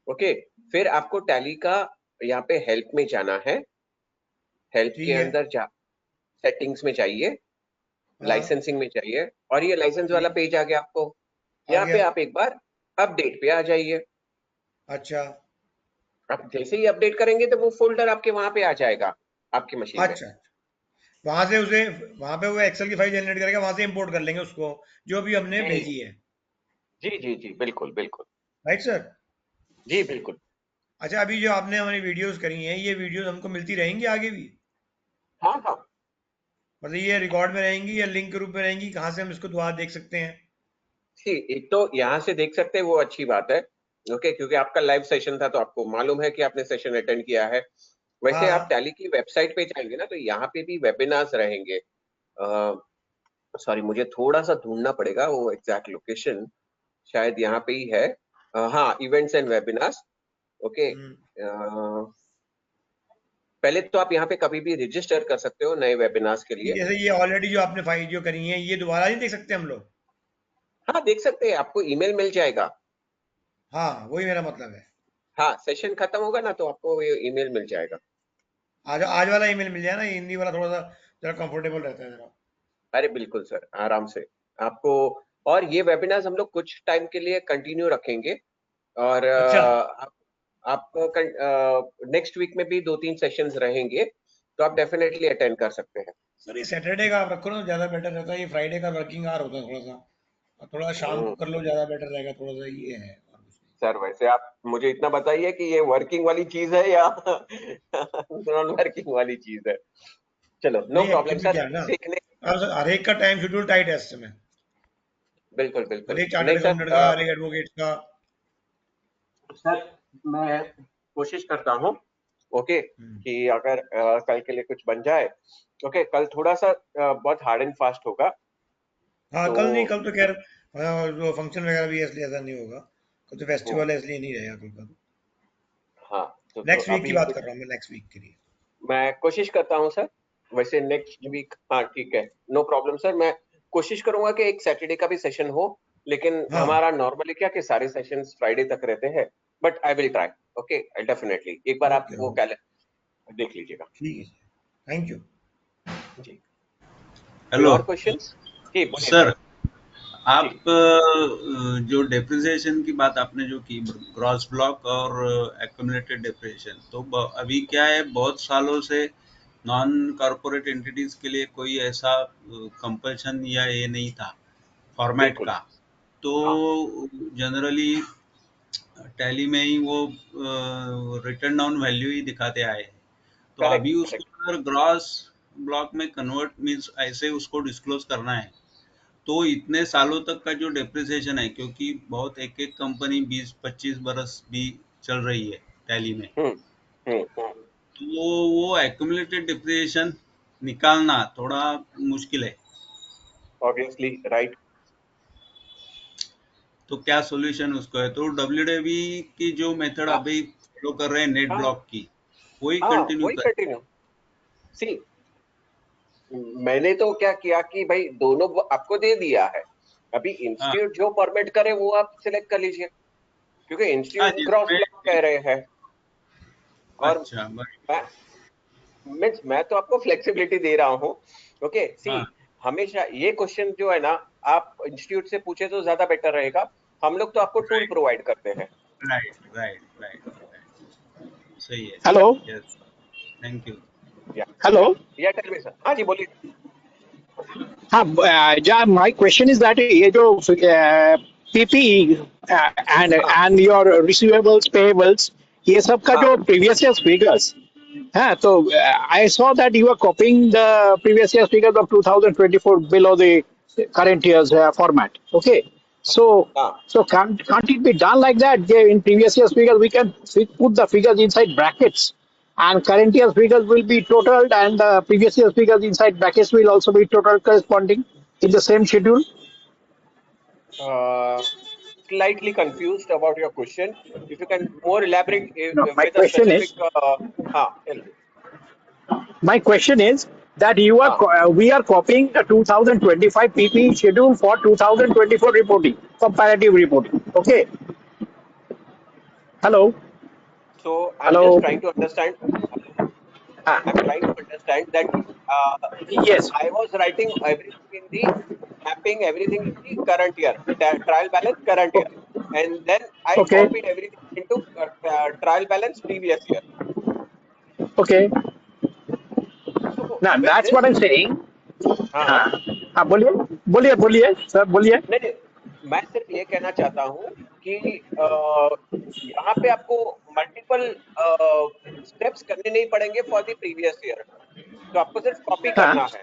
ओके, फिर आपको टैली का यहाँ पे हेल्प में जाना है, हेल्प ठीक के है। अंदर जा, सेटिंग्स में जाइए, हाँ, लाइसेंसिंग में जाइए, और ये लाइसेंस वाला ठीक, पेज आ गया आपको। आ यहाँ पे गया। आप एक बार अपडेट पे आ जाइए। अच्छा आप जैसे ही अपडेट करेंगे तो वो फोल्डर आपके वहां पे आ जाएगा आपकी मशीन में। अच्छा, वहां से उसे, वहां पे वो एक्सेल की फाइल जनरेट करेगा, वहां से इंपोर्ट कर लेंगे उसको जो भी हमने जी भेजी है। जी जी जी, बिल्कुल बिल्कुल। Right sir? जी बिल्कुल। अच्छा, अभी जो आपने हमारी वीडियोस करी हैं, ये वीडियोस हमको मिलती रहेंगी आगे भी? हाँ हाँ। मतलब ये रिकॉर्ड में रहेंगी या लिंक के रूप में रहेंगी? कहाँ से हम इसको दोबारा देख सकते हैं? जी, एक तो यहाँ से देख सकते हैं, वो अच्छी बात है, ओके, क्योंकि आपका लाइव सेशन था तो आपको मालूम है कि आपने सेशन अटेंड किया है। हाँ वैसे आप हाँ। टैली की वेबसाइट पे जाएंगे ना, तो यहाँ पे भी वेबिनार्स रहेंगे। सॉरी, मुझे थोड़ा सा ढूंढना पड़ेगा वो एग्जैक्ट लोकेशन, शायद यहाँ पे ही है। हाँ, इवेंट्स एंड वेबिनार्स, ओके। हम्म, पहले तो आप यहाँ पे कभी भी रजिस्टर कर सकते हो नए वेबिनार्स के ये लिए। जैसे ये ऑलरेडी जो आपने फाइल जो करी है, ये दोबारा नहीं देख सकते हम लोग? हाँ देख सकते हैं, आपको ईमेल मिल जाएगा। हाँ, वही मेरा मतलब है। हाँ, सेशन खत्म होगा ना तो आपको ये ईमेल मिल जाएगा। आज वाला ईमेल मिल जाए ना, ये हिंदी वाला थोड़ा सा जरा कंफर्टेबल रहता है जरा। अरे बिल्कुल सर, आराम से आपको। और ये वेबिनार्स हम लोग कुछ टाइम के लिए कंटिन्यू रखेंगे, और अच्छा आपको नेक्स्ट वीक में भी 2-3 सेशंस रहेंगे, तो आप डेफिनेटली अटेंड कर सकते हैं। सर, ये सैटरडे का आप रखो ना, ज्यादा बेटर रहता है। ये फ्राइडे का वर्किंग आवर होता है थोड़ा सा, और थोड़ा शाम को हम्म, कर लो, ज्यादा बेटर रहेगा। थोड़ा सा ये है, और कुछ नहीं। सर वैसे आप मुझे इतना बताइए कि ये वर्किंग वाली चीज है या नॉन वर्किंग वाली चीज है। चलो, नो नहीं, प्रॉब्लम एक्चुअली सर, क्या है ना, देखने। अब सर हर एक का टाइम शेड्यूल टाइट है इस समय। बिल्कुल हर बिल्कुल, एक चार्टर्ड नहीं सर। अकाउंटेंट का, हर एक एडवोकेट का। सर मैं कोशिश करता हूँ, ओके, हम्म। कि अगर कल के लिए कुछ बन जाए। ओके, कल थोड़ा सा बहुत हार्ड एंड फास्ट होगा, हाँ, तो कल नहीं, कल तो खैर जो फंक्शन वगैरह भी है, इसलिए ऐसा नहीं होगा। कल तो हम्म, फेस्टिवल है, इसलिए नहीं रहेगा कल का। हाँ, तो नेक्स्ट वीक की अभी बात कर रहा हूँ मैं, नेक्स्ट वीक के लिए। मैं कोशिश करता हूँ सर। वैसे नेक्स्ट वीक, हाँ ठीक है, नो प्रॉब्लम सर, मैं कोशिश करूंगा कि एक सैटरडे का भी सेशन हो, लेकिन हाँ, हमारा नॉर्मली क्या कि सारे सेशंस फ्राइडे तक रहते हैं, but I will try. Okay, definitely एक बार आप ओके वो ओके, कैलेंडर देख लीजिएगा। ठीक है। Thank you. जी, कोई हेलो और क्वेश्चंस? जी बोलिए सर, सर। जी आप जो डेप्रिसिएशन की बात आपने जो की, ग्रॉस ब्लॉक और एक्यूमुलेटेड डेप्रिसिएशन, तो अभी क्या है, बहुत सालों से नॉन कॉर्पोरेट एंटिटीज के लिए कोई ऐसा कंपल्शन या ये नहीं था फॉर्मेट बिल्कुल। का। तो हाँ जनरली टैली में ही वो रिटर्न डाउन वैल्यू ही दिखाते आए हैं। तो अभी करेक्ट उसको करेक्ट। अगर ग्रॉस ब्लॉक में कन्वर्ट मीन्स ऐसे उसको डिस्क्लोज करना है, तो इतने सालों तक का जो डेप्रिसिएशन है, क्योंकि बहुत एक एक कंपनी 20-25 बरस भी चल रही है टैली में, हम्म हम्म। तो वो एक्यूमुलेटेड डेप्रिसिएशन निकालना थोड़ा मुश्किल है। Obviously right. तो क्या सॉल्यूशन उसको है? तो डब्ल्यूडब्ल्यूई की जो मेथड हाँ अभी फॉलो कर रहे हैं नेट हाँ ब्लॉक की, वही हाँ, कंटिन्यू वही कर। कंटिन्यू। सी, मैंने तो क्या किया कि भाई दोनों आपको दे दिया है, अभी हाँ इंस्टीट्यूट जो परमिट करे वो आप सिलेक्ट कर लीजिए, क्योंकि हाँ, इंस्टीट्यूट क्रॉस ब्लॉक जिसमें कह रहे हैं। और अच्छा बट मैं मैं तो आपको फ्लेक्सिबिलिटी दे रहा हूँ। ओके सी, हाँ, हमेशा ये क्वेश्चन जो है ना, आप इंस्टीट्यूट से पूछे तो ज्यादा बेटर रहेगा। हम लोग तो आपको टूल प्रोवाइड करते हैं। राइट राइट राइट राइट, सही है। Hello yes, thank you. या हेलो या टेल मी सर, हाँ जी बोलिए। हाँ जा माय क्वेश्चन इज दैट ये जो पीपी हाँ एंड योर रिसीवेबल्स पेएबल्स, ये सब का हाँ जो प्रीवियस ईयर फिगर्स है, तो I saw that you are copying the previous year figures of 2024 below the current year's format. Okay, so हाँ। can't it be done like that? Yeah, in previous year's figures we can put the figures inside brackets, and current year's figures will be totaled, and the previous year's figures inside brackets will also be totaled corresponding in the same schedule. Slightly confused about your question. If you can more elaborate No, my with a question specific, is tell me. my question is that we are copying the 2025 PPE schedule for 2024 reporting, comparative reporting. Okay. Hello. So I'm just Hello. trying to understand. Hello. Ah, I'm trying to understand that uh, yes. I was writing everything in the mapping everything in the current year, trial balance current year, and then I Okay. copied everything into trial balance previous year. Okay. So Now with that's this, what I'm saying. हाँ, हाँ हाँ बोलिए बोलिए बोलिए sir बोलिए. नहीं, मैं सिर्फ ये कहना चाहता हूँ कि यहाँ पे आपको मल्टीपल स्टेप्स करने नहीं पड़ेंगे फॉर द प्रीवियस ईयर, तो आपको सिर्फ कॉपी हाँ करना है,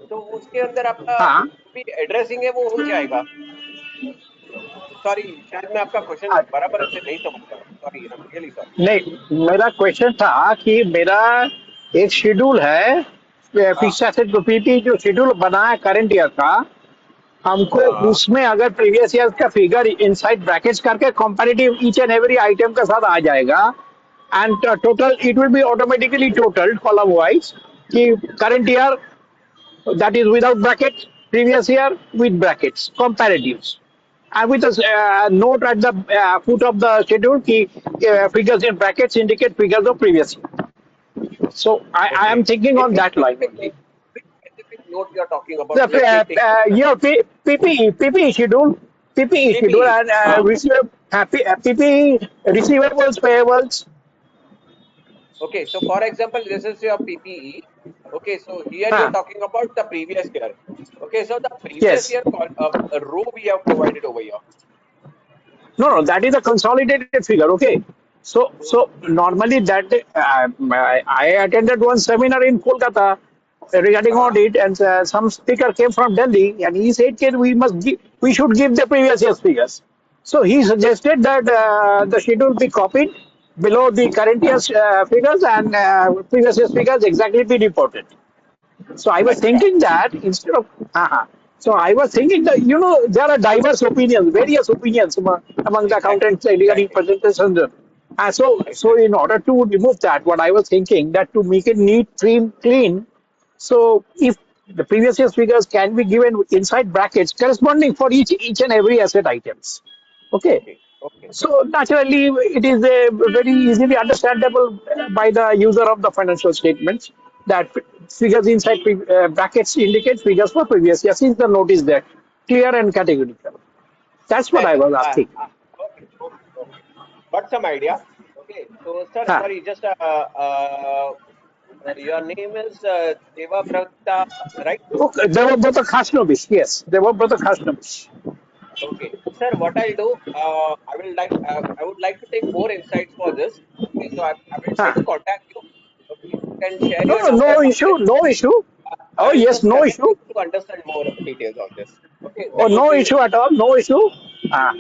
तो उसके अंदर आपका हाँ. जो भी एड्रेसिंग है वो हो जाएगा. सॉरी, शायद मैं आपका क्वेश्चन हाँ, बराबर से नहीं समझ रहा हूँ. Sorry, I am really sorry. नहीं मेरा क्वेश्चन था कि मेरा एक शेड्यूल है हाँ फिक्स एसेट पीपी जो शेड्यूल बना है करंट ईयर का हमको हाँ, उसमें अगर प्रीवियस ईयर का फिगर इनसाइड ब्रैकेट्स करके comparative each and every item के साथ आ जाएगा and total it will be automatically total column wise कि current year that is without brackets, previous year with brackets, comparatives. And with a note at the foot of the schedule, key figures in brackets indicate figures of previous year. So I okay. am thinking In on which that line specific only. note? Which specific note you are talking about? Let me take a look. Your PPE schedule, PPE schedule, PPE. and हाँ. PPE receivables, payables. Okay, so for example, this is your PPE. Okay, so here you are Huh, talking about the previous year. Okay, so the previous yes. year row we have provided over here. No, no, that is a consolidated figure. Okay. So normally that I attended one seminar in Kolkata regarding हाँ. audit, and some speaker came from Delhi, and he said, "That we should give the previous year's figures." So he suggested that the schedule be copied below the current year's figures and previous year's figures exactly be reported. So I was अच्छा. thinking that instead of so I was thinking that there are diverse opinions, various opinions among the Exactly. accountants regarding Exactly. presentations. So Exactly. in order to remove that, what I was thinking that to make it neat, clean. So if the previous year's figures can be given inside brackets corresponding for each and every asset items. Okay. Okay. Okay. So naturally, it is very easily understandable by the user of the financial statements that figures inside brackets indicate figures for previous year since the note is there, clear and categorical. That's what Yes, I sir. was asking. Okay. Okay. Okay. Got some idea. Okay. So, sir, Huh. sorry, just your name is Devabrata, right? Okay, they were both a Khashnobis. Yes, they were both a Khashnobis. Okay, sir. What I'll do, I would like to take more insights for this. Okay, so I will try Huh. to contact you. Okay, you can share No, your no, number no issue, somewhere. no issue. Oh I'll yes, just no connect issue. you to understand more details on this. Okay, Oh, that would no be issue at all. No issue. Uh,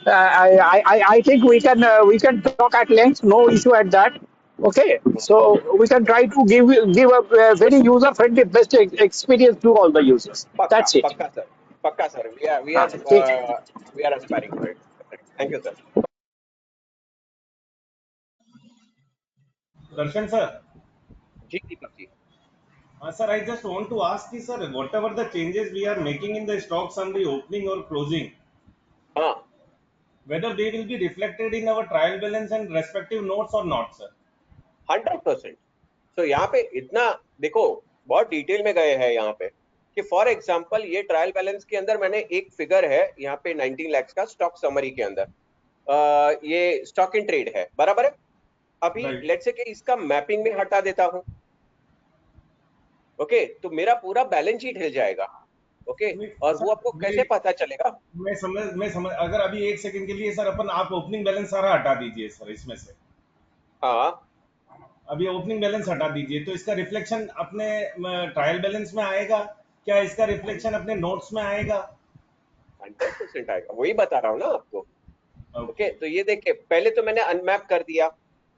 I think we can talk at length. No issue at that. Okay, so we can try to give a very user friendly best experience to all the users. Pakka, That's it. Pakka, sir. Pakka, sir. ठीक. We are aspiring for it. Thank you, sir. Darshan sir, Ji, Deepak ji. sir, I just want to ask you, sir, whatever the changes we are making in the stock summary opening or closing, हाँ, whether they will be reflected in our trial balance and respective notes or not, sir? 100%. तो यहाँ पे इतना देखो, बहुत detail में गए हैं यहाँ पे कि फॉर एग्जांपल ये ट्रायल बैलेंस के अंदर मैंने एक फिगर है यहाँ पे 19 लाख का स्टॉक समरी के अंदर, ये स्टॉक इन ट्रेड है, बराबर है. अभी Right. लेट्स से कि इसका मैपिंग में हटा देता हूँ. ओके, तो मेरा पूरा बैलेंस शीट हिल जाएगा. ओके, और वो आपको कैसे पता चलेगा? मैं समझ अगर अभी एक सेकंड के लिए सर अपन आप ओपनिंग बैलेंस सारा हटा दीजिए सर इसमें से. हाँ, अभी ओपनिंग बैलेंस हटा दीजिए तो इसका रिफ्लेक्शन अपने ट्रायल बैलेंस में आएगा क्या? इसका रिफ्लेक्शन अपने नोट्स में आएगा? 100% आएगा, वही बता रहा हूँ ना आपको. ओके, तो ये देखिए, पहले तो मैंने अनमैप कर दिया.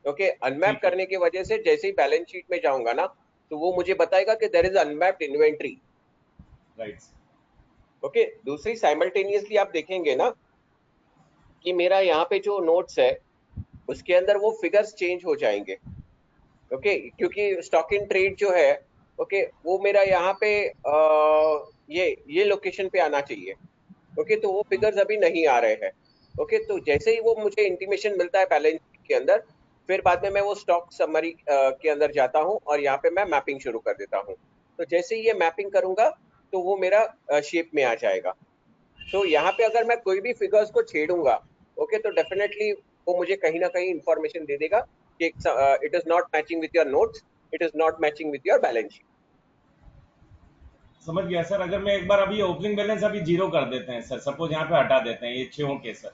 ओके, अनमैप करने की वजह से जैसे ही बैलेंस शीट में जाऊंगा ना, तो वो मुझे बताएगा कि there is unmapped inventory. Right. Okay, दूसरी साइमल्टेनियसली आप देखेंगे ना कि मेरा यहाँ पे जो नोट्स है उसके अंदर वो फिगर्स चेंज हो जाएंगे. ओके, क्योंकि स्टॉक इन ट्रेड जो है ओके, वो मेरा यहाँ पे ये लोकेशन पे आना चाहिए। ओके, तो वो फिगर्स अभी नहीं आ रहे हैं। ओके, तो जैसे ही वो मुझे इंटीमेशन मिलता है बैलेंस शीट के अंदर, फिर बाद में मैं वो स्टॉक समरी के अंदर जाता हूँ और यहाँ पे मैं मैपिंग शुरू कर देता हूँ। तो जैसे ही ये मैपिंग करूंगा तो वो मेरा शेप में आ जाएगा। तो यहाँ पे अगर मैं कोई भी फिगर्स को छेड़ूंगा, ओके, तो डेफिनेटली वो मुझे कहीं ना कहीं इंफॉर्मेशन दे देगा कि it is not matching with your notes, it is not matching with your balance sheet. समझ गया सर। अगर मैं एक बार अभी ओपनिंग बैलेंस अभी जीरो कर देते हैं सर, सपोज यहाँ पे हटा देते हैं ये 6 के सर,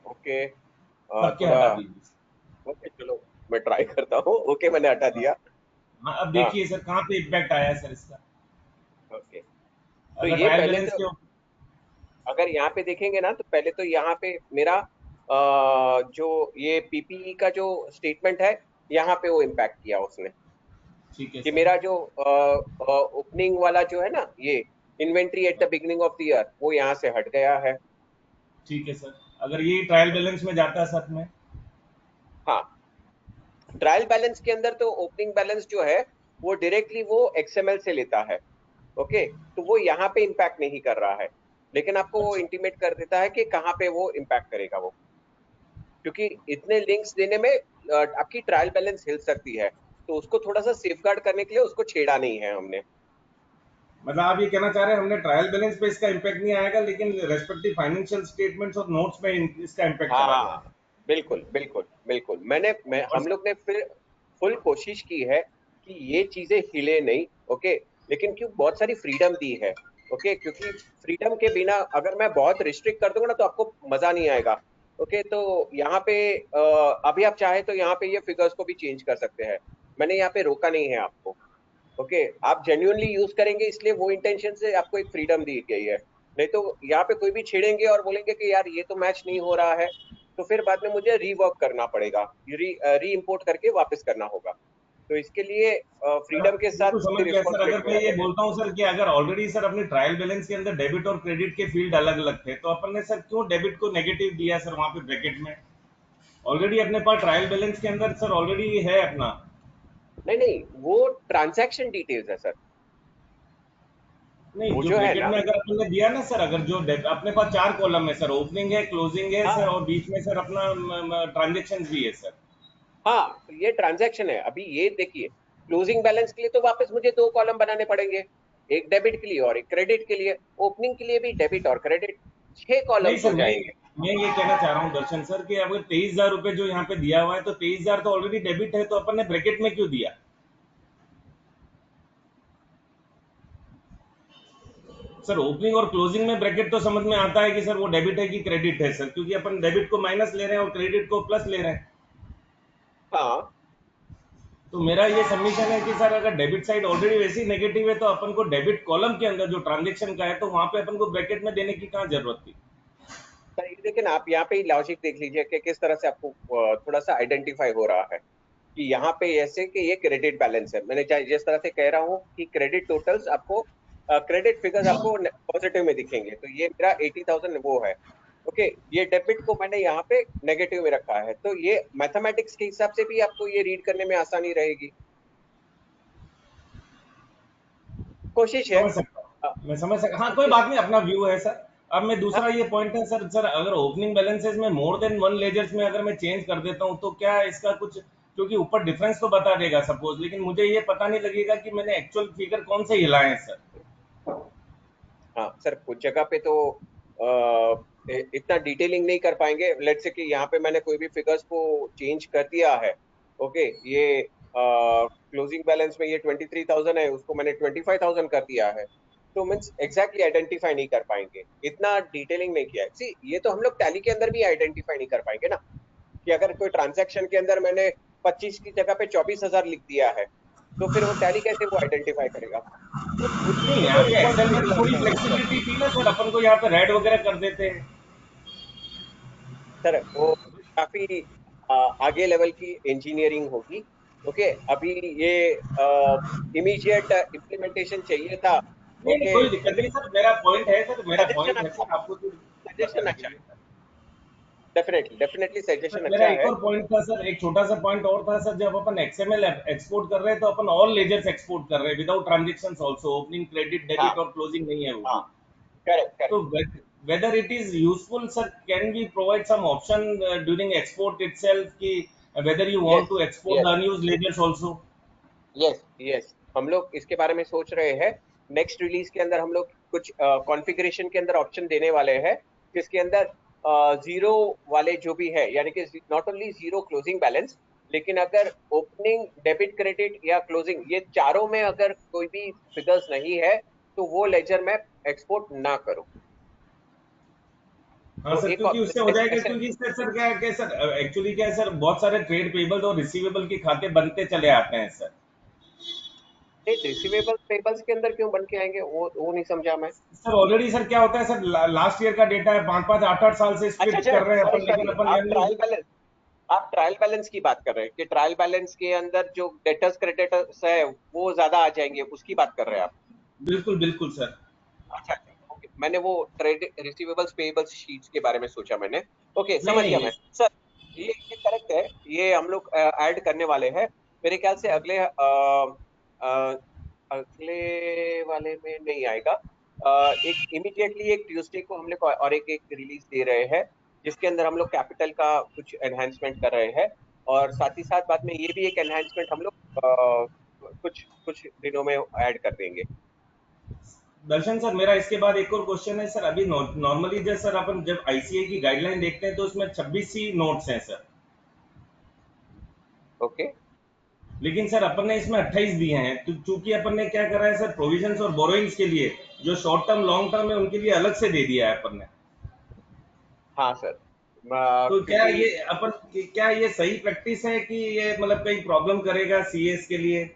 ओके, सबके थोड़ा, हटा दीजिए। ओके चलो मैं ट्राई करता हूँ। ओके, मैंने हटा हाँ दिया। हाँ, अब हाँ, देखिए सर कहाँ पे इम्पैक्ट आया है सर इसका। ओके, तो अगर ये ट्रायल पहले बैलेंस तो के अगर यहाँ पे देखेंगे ना, तो पहले तो यहाँ पे मेरा जो ये पीपीई का जो स्टेटमेंट है, यहाँ पे वो इम्पैक्ट किया उसने ठीक है कि सर, मेरा जो ओपनिंग वाला जो है ना, ये inventory at the beginning of the year, वो यहाँ से हट गया है। ठीक है सर। अगर ये ट्रायल बैलेंस में जाता है सर में, हाँ, ट्रायल बैलेंस के अंदर तो ओपनिंग बैलेंस जो है वो डायरेक्टली वो एक्सएमएल से लेता है। ओके, तो वो यहाँ पे इम्पैक्ट नहीं कर रहा है, लेकिन आपको वो अच्छा इंटीमेट कर देता है कि कहाँ पे वो इम्पैक्ट करेगा वो, क्योंकि इतने लिंक्स देने में आपकी ट्रायल बैलेंस हिल सकती है, तो उसको थोड़ा सा सेफगार्ड करने के लिए उसको छेड़ा नहीं है हमने। मतलब आप ये कहना चाह रहे हैं हमने ट्रायल बैलेंस पे इसका इम्पैक्ट नहीं आएगा, लेकिन रेस्पेक्टिव फाइनेंशियल स्टेटमेंट्स और नोट्स में इसका इम्पैक्ट चला हाँ, जाएगा। बिल्कुल बिल्कुल बिल्कुल। और हम लोग ने फिर फुल कोशिश की है कि ये चीजें हिले नहीं। ओके, लेकिन क्यों बहुत सारी फ्रीडम दी है। ओके, क्योंकि फ्रीडम के बिना अगर मैं बहुत रिस्ट्रिक्ट कर दूंगा ना, तो आपको मजा नहीं आएगा। ओके, तो यहाँ पे अभी आप चाहे तो यहाँ पे ये फिगर्स को भी चेंज कर सकते हैं। मैंने यहाँ पे रोका नहीं है आपको। ओके, आप जेन्युइनली यूज करेंगे, इसलिए वो इंटेंशन से आपको एक फ्रीडम दी गई है। नहीं तो यहाँ पे कोई भी छेड़ेंगे और बोलेंगे कि यार ये तो मैच नहीं हो रहा है, तो फिर बाद में मुझे रीवर्क करना पड़ेगा, री इम्पोर्ट करके वापस करना होगा। तो इसके लिए फ्रीडम के साथ बिल्कुल समझ थोड़ी गया सर। अगर रिस्पॉन्सिबिलिटी मैं ये आते हैं। बोलता हूँ सर कि अगर ऑलरेडी सर अपने ट्रायल बैलेंस के अंदर डेबिट और क्रेडिट के फील्ड अलग अलग थे, तो अपन ने सर क्यों डेबिट को नेगेटिव दिया सर वहां पे ब्रैकेट में? ऑलरेडी अपने पास ट्रायल बैलेंस के अंदर सर ऑलरेडी है अपना। नहीं नहीं, वो ट्रांजैक्शन डिटेल्स है सर, नहीं, वो जो जो है ब्रैकेट ना। में अगर अपन ने दिया ना सर, अगर जो अपने पास 4 कॉलम है सर, ओपनिंग है, क्लोजिंग है हाँ सर, और बीच में सर अपना ट्रांजेक्शन भी है सर। हाँ, तो ये ट्रांजैक्शन है। अभी ये देखिए, क्लोजिंग बैलेंस के लिए तो वापस मुझे 2 कॉलम बनाने पड़ेंगे, एक डेबिट के लिए और एक क्रेडिट के लिए। ओपनिंग के लिए भी डेबिट और क्रेडिट, 6 नहीं कॉलम्स सर, हो जाएंगे। मैं ये कहना चाह रहा हूँ दर्शन सर कि अगर 23,000 रुपए जो यहाँ पे दिया हुआ है, तो 23,000 तो ऑलरेडी डेबिट है, तो अपन ने ब्रैकेट में क्यों दिया? सर ओपनिंग और क्लोजिंग में ब्रैकेट तो समझ में आता है कि सर वो डेबिट है कि क्रेडिट है सर, क्योंकि अपन डेबिट को माइनस ले रहे हैं और क्रेडिट को प्लस ले रहे हैं। हाँ, तो मेरा ये सबमिशन है कि सर अगर डेबिट साइड ऑलरेडी वैसी नेगेटिव है, तो अपन को डेबिट कॉलम के अंदर जो ट्रांजेक्शन का है, तो वहां पे अपन को ब्रैकेट में देने की कहाँ जरूरत थी? सर ये देखिए ना, आप यहाँ पे लॉजिक देख लीजिए कि किस तरह से आपको थोड़ा सा आइडेंटिफाई हो रहा है कि यहाँ पे ऐसे कि ये क्रेडिट बैलेंस है। मैंने जिस तरह से कह रहा हूँ कि क्रेडिट टोटल्स आपको, क्रेडिट फिगर्स आपको पॉजिटिव में दिखेंगे, तो ये मेरा 80,000 वो है। ओके, ये डेबिट को मैंने यहाँ पे नेगेटिव में रखा है, तो ये मैथमेटिक्स के हिसाब से भी आपको ये रीड करने में आसानी रहेगी। कोशिश है। समझ सकता अ, हूँ, मैं समझ सकता, हाँ कोई कोशिश। बात नहीं, अपना व्यू है सर। अब मैं हाँ, दूसरा ये पॉइंट है सर, अगर ओपनिंग बैलेंसेस में मोर देन वन लेजर्स में अगर मैं चेंज कर देता हूँ, तो क्या इसका कुछ, क्योंकि ऊपर डिफरेंस तो बता देगा सपोज, लेकिन मुझे ये पता नहीं लगेगा कि मैंने एक्चुअल फिगर कौन से हिलाए हैं सर। हाँ सर, कुछ जगह पे तो इतना डिटेलिंग नहीं कर पाएंगे। लेट्स से कि यहाँ पे मैंने कोई भी फिगर्स को चेंज कर दिया है। ओके, ये क्लोजिंग बैलेंस में ये 23,000 है, उसको मैंने 25,000 कर दिया है, तो मीन्स एग्जैक्टली आइडेंटिफाई नहीं कर पाएंगे। इतना डिटेलिंग नहीं किया है। सी, ये तो हम लोग टैली के अंदर भी आइडेंटिफाई नहीं कर पाएंगे ना, कि अगर कोई ट्रांजैक्शन के अंदर मैंने 25 की जगह पे 24,000 लिख दिया है, तो फिर वो टैली कैसे वो आइडेंटिफाई करेगा? तो नहीं, उसकी यहाँ तो पे एक्सेल में तो रिस्पॉन्सिबिलिटी थोड़ी है हम लोग। फ्लेक्सिबिलिटी थी ना सर, अपन को यहाँ पे रेड वगैरह कर देते हैं। सर वो काफी आगे लेवल की इंजीनियरिंग होगी। ओके, अभी ये इमीडिएट इम्प्लीमेंटेशन चाहिए था। नहीं नहीं, ओके, कोई दिक्कत नहीं सर, मेरा पॉइंट है सर, मेरा सजेशन पॉइंट है अच्छा सर, है, आपको तो सजेशन बताने के अच्छा लिए है। सर। डेफिनेटली सजेशन मेरा अच्छा एक है। और पॉइंट था सर, एक छोटा सा पॉइंट और था सर, जब अपन XML एक्सपोर्ट कर रहे हैं तो अपन ऑल लेजर्स एक्सपोर्ट कर रहे हैं without transactions also, opening, credit, हाँ डेबिट और क्लोजिंग नहीं है वो हाँ, भी। Correct So correct. whether it is useful, sir, can we provide some option during export itself कि whether you want yes to export yes the unused ledgers also? Yes yes, हम लोग इसके बारे में सोच रहे हैं। नेक्स्ट रिलीज के अंदर हम लोग कुछ कॉन्फ़िगरेशन के अंदर ऑप्शन देने वाले हैं, जिसके अंदर जीरो वाले जो भी है, यानी कि not only zero closing balance, लेकिन अगर ओपनिंग, डेबिट, क्रेडिट या क्लोजिंग, ये चारों में अगर कोई भी फिगर्स नहीं है तो वो लेजर में एक्सपोर्ट ना करो। हाँ तो सर, एक क्योंकि उससे हो जाएगा, ऐसे क्योंकि इससे सर क्या है कि सर एक्चुअली क्या है सर, बहुत सारे ट्रेड पेबल और रिसीवेबल के खाते बनते चले आते हैं सर। रिसीवेबल पेबल्स के अंदर क्यों बन के आएंगे, वो नहीं समझा मैं। सर ऑलरेडी सर क्या होता है सर, लास्ट ईयर का डेटा है, 5-5, 8-8 साल से अच्छा स्प्लिट अच्छा, कर रहे हैं सॉरी अपन, सॉरी, लेकिन अपन आप ट्रायल बैलेंस की बात कर रहे हैं कि ट्रायल बैलेंस के अंदर जो डेटर्स क्रेडिटर्स है वो ज्यादा आ जाएंगे, उसकी बात कर रहे हैं आप। बिल्कुल बिल्कुल सर। अच्छा अच्छा, ओके, मैंने वो ट्रेड रिसीवेबल्स पेबल्स शीट्स के बारे में सोचा मैंने। ओके, नहीं समझ गया नहीं, मैं सर। ये करेक्ट है, ये हम लोग ऐड करने वाले हैं। मेरे ख्याल से अगले वाले में नहीं आएगा। एक इमीडिएटली एक ट्यूसडे को हम लोग और एक रिलीज दे रहे हैं, जिसके अंदर हम लोग कैपिटल का कुछ एनहांसमेंट कर रहे हैं, और साथ ही साथ बाद में ये भी एक एनहांसमेंट हम लोग कुछ कुछ दिनों में ऐड कर देंगे। दर्शन सर, मेरा इसके बाद एक और क्वेश्चन है सर। अभी नॉर्मली जब सर अपन जब आईसीए की गाइडलाइन देखते हैं तो उसमें 26 ही नोट्स हैं सर, ओके लेकिन सर अपन ने इसमें 28 दिए हैं। तो चूंकि अपन ने क्या करा है सर, प्रोविजंस और बोरोइंग्स के लिए जो शॉर्ट टर्म लॉन्ग टर्म है उनके लिए अलग से दे दिया है अपन ने। हाँ सर, तो क्योंकि क्या ये सही प्रैक्टिस है कि ये मतलब कहीं प्रॉब्लम करेगा सीएस के लिए?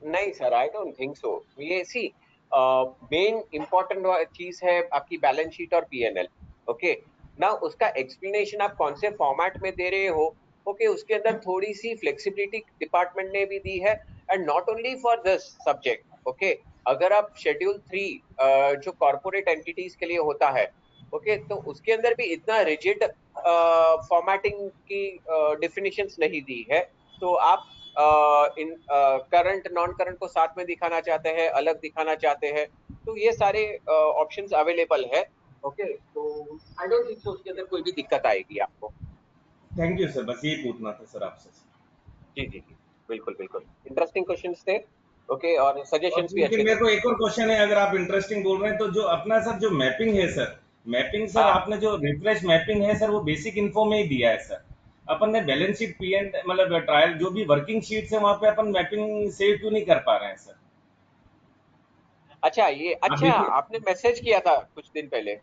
नहीं sir, I don't think so. ये सी मेन इंपॉर्टेंट चीज है आपकी बैलेंस शीट और पीएनएल। ओके ना, उसका एक्सप्लेनेशन आप कौन से फॉर्मेट में दे रहे हो, ओके उसके अंदर थोड़ी सी फ्लेक्सिबिलिटी डिपार्टमेंट ने भी दी है, and not only for this subject. Okay, अगर आप शेड्यूल 3 जो कॉर्पोरेट एंटिटीज के लिए होता है, ओके तो उसके अंदर भी इतना रिजिड फॉर्मेटिंग की डेफिनेशंस नहीं दी है। तो आप इन करंट नॉन करंट को साथ में दिखाना चाहते हैं, अलग दिखाना चाहते हैं, तो ये सारे ऑप्शंस अवेलेबल है। ओके, तो आई डोंट थिंक सो उसके अंदर कोई भी दिक्कत आएगी आपको। थैंक यू सर, बस यही पूछना था सर आपसे। जी जी जी, बिल्कुल बिल्कुल, इंटरेस्टिंग क्वेश्चंस थे। ओके, और और सजेशंस भी लेकिन अच्छे थे। मेरे को एक और क्वेश्चन है, अगर आप इंटरेस्टिंग बोल रहे हैं तो जो अपना सर जो मैपिंग है सर, मैपिंग सर हाँ आपने जो रिफ्रेश मैपिंग है सर वो बेसिक इन्फो में ही दिया है सर। अपन ने बैलेंस शीट पी एंड मतलब ट्रायल जो भी वर्किंग शीट्स है वहां पे अपन मैपिंग सेव क्यों नहीं कर पा रहे हैं सर? अच्छा, ये आप अच्छा देखिए, आपने मैसेज किया था कुछ दिन पहले।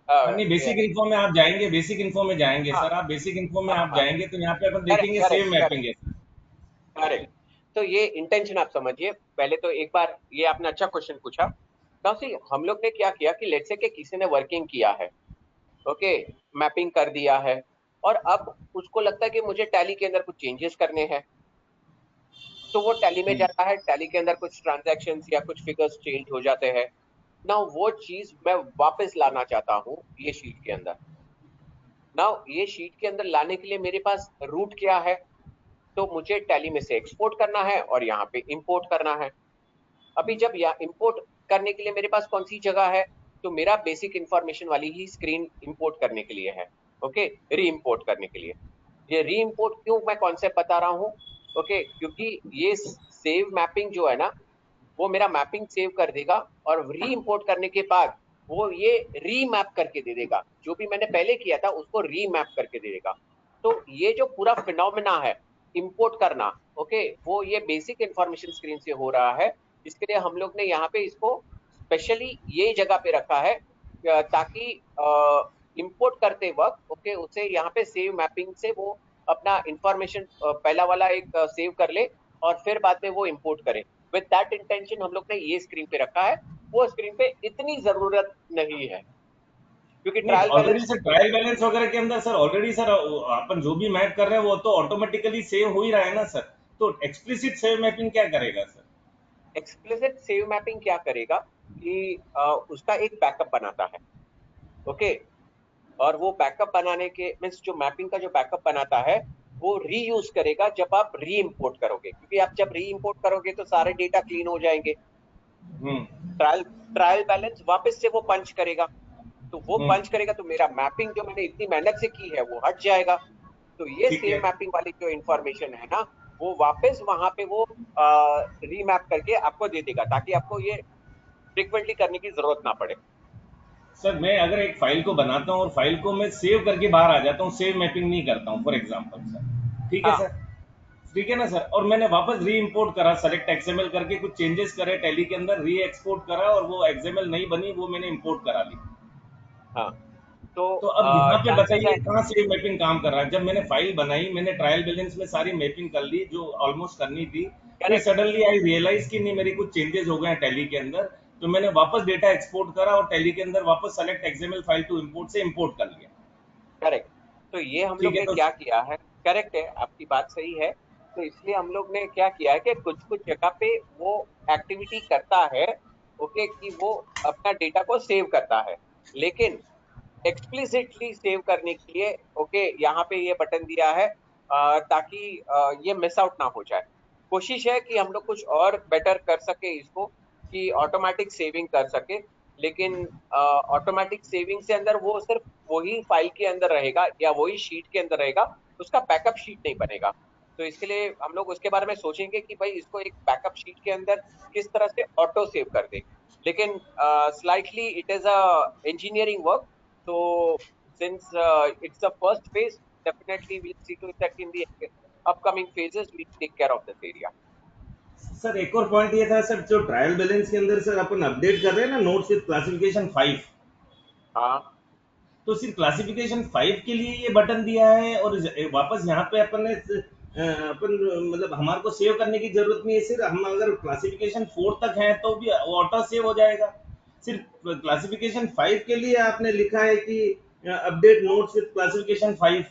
नहीं बेसिक इन्फो में आप जाएंगे, बेसिक इन्फो में जाएंगे हाँ सर, आप बेसिक इन्फो में हाँ आप हाँ, जाएंगे तो यहाँ पे अपन करेक्ट देखेंगे सेव करेक्ट करेक्ट मैपिंग है सर। करेक्ट। तो ये इंटेंशन आप समझिए पहले। तो एक बार ये आपने अच्छा क्वेश्चन पूछा। तो सी हम लोग ने क्या किया कि लेट्स से कि किसी ने वर्किंग किया है, ओके मैपिंग कर दिया है, और अब उसको लगता है कि मुझे टैली के अंदर कुछ चेंजेस करने हैं, तो वो टैली में जाता है, टैली के अंदर कुछ ट्रांजैक्शंस या कुछ फिगर्स चेंज हो जाते हैं ना, वो चीज मैं वापस लाना चाहता हूँ ये शीट के अंदर। ना ये शीट के अंदर लाने के लिए मेरे पास रूट क्या है, तो मुझे टैली में से एक्सपोर्ट करना है और यहाँ पे इंपोर्ट करना है। अभी जब यहाँ इंपोर्ट करने के लिए मेरे पास कौन सी जगह है, तो मेरा बेसिक इंफॉर्मेशन वाली ही स्क्रीन इंपोर्ट करने के लिए है। ओके, री इंपोर्ट करने के लिए। ये री इंपोर्ट क्यों मैं कॉन्सेप्ट बता रहा हूँ, ओके क्योंकि ये सेव मैपिंग जो है ना, वो मेरा मैपिंग सेव कर देगा, और री इंपोर्ट करने के बाद वो ये री मैप करके दे देगा, जो भी मैंने पहले किया था उसको री मैप करके दे देगा। तो ये जो पूरा फिनोमेना है इंपोर्ट करना, ओके वो ये बेसिक इंफॉर्मेशन स्क्रीन से हो रहा है। इसके लिए हम लोग ने यहाँ पे इसको स्पेशली ये जगह पे रखा है, ताकि इंपोर्ट करते वक्त ओके उसे यहाँ पे सेव मैपिंग से वो अपना इंफॉर्मेशन पहला वाला एक सेव कर ले, और फिर बाद में वो इंपोर्ट करे। विद दैट इंटेंशन हम लोग ने ये स्क्रीन पे रखा है। वो स्क्रीन पे इतनी जरूरत नहीं है, क्योंकि नहीं trial already balance sir trial balance वगैरह के अंदर सर ऑलरेडी सर अपन जो भी मैप कर रहे हैं वो तो ऑटोमेटिकली सेव हो ही रहा है ना सर। तो एक्सप्लिसिट सेव मैपिंग क्या करेगा सर? एक्सप्लिसिट सेव मैपिंग क्या करेगा कि उसका एक बैकअप बनाता है। ओके, और वो बैकअप बनाने के मीन्स जो मैपिंग का जो बैकअप बनाता है वो रीयूज करेगा जब आप री इम्पोर्ट करोगे, क्योंकि आप जब री इम्पोर्ट करोगे तो सारे डेटा क्लीन हो जाएंगे। ट्रायल बैलेंस वापस से वो पंच करेगा, तो वो पंच करेगा तो मेरा मैपिंग जो मैंने इतनी मेहनत से की है वो हट जाएगा। तो ये ठीक सेम है। मैपिंग वाली जो इंफॉर्मेशन है ना, वो वापस वहां पे वो रीमैप करके आपको दे देगा, ताकि आपको ये फ्रीक्वेंटली करने की जरूरत ना पड़े। सर मैं अगर एक फाइल को बनाता हूँ और फाइल को मैं सेव करके बाहर आ जाता हूँ, सेव मैपिंग नहीं करता हूँ फॉर एग्जांपल सर, ठीक है हाँ, सर, ठीक है ना सर, और मैंने वापस री इंपोर्ट करा, सेलेक्ट एक्सएमएल करके कुछ चेंजेस करे टैली के अंदर, री एक्सपोर्ट करा और वो एक्सएमएल नहीं बनी, वो मैंने इंपोर्ट करा ली। हाँ, तो तो अब यहाँ पे चांसेस है। बताइए कहाँ सेव मैपिंग काम कर रहा है? जब मैंने फाइल बनाई, मैंने ट्रायल बैलेंस में सारी मैपिंग कर ली जो ऑलमोस्ट करनी थी, फिर करेक्ट, सडनली आई रियलाइज कि नहीं मेरी कुछ चेंजेस हो गए हैं टैली के अंदर, तो मैंने वापस डेटा एक्सपोर्ट करा और टैली के अंदर वापस select XML file to import से इंपोर्ट कर लिया। करेक्ट। तो ये हम ठीक लोग है ने तो क्या किया है, करेक्ट है, आपकी बात सही है। तो इसलिए हम लोग ने क्या किया है कि कुछ कुछ जगह पे वो एक्टिविटी करता है, ओके, कि वो अपना डेटा को सेव करता है, लेकिन एक्सप्लिसिटली सेव करने के लिए ओके यहाँ पे ये बटन दिया है ताकि ये मिस आउट ना हो जाए। कोशिश है कि हम लोग कुछ और बेटर कर सके इसको, कि ऑटोमेटिक सेविंग कर सके, लेकिन ऑटोमेटिक सेविंग से अंदर वो सिर्फ वही फाइल के अंदर रहेगा या वही शीट के अंदर रहेगा, उसका बैकअप शीट नहीं बनेगा। तो इसके लिए हम लोग उसके बारे में सोचेंगे कि भाई इसको एक बैकअप शीट के अंदर किस तरह से ऑटो सेव कर दे, लेकिन slightly it is a engineering work. So since it's the first phase, definitely we'll see to it that in the upcoming phases we take care of this area. Sir एक और point ये था sir, जो trial balance के अंदर sir अपन update कर रहे हैं ना नोट्स विद क्लासिफिकेशन 5, हाँ तो सिर्फ क्लासिफिकेशन 5 के लिए ये बटन दिया है और वापस यहाँ पे अपन ने अपन मतलब हमारे को सेव करने की जरूरत नहीं है, सिर्फ हम अगर क्लासिफिकेशन 4 तक हैं तो भी ऑटो सेव हो जाएगा। सिर्फ क्लासिफिकेशन 5 के लिए आपने लिखा है कि update notes with classification 5।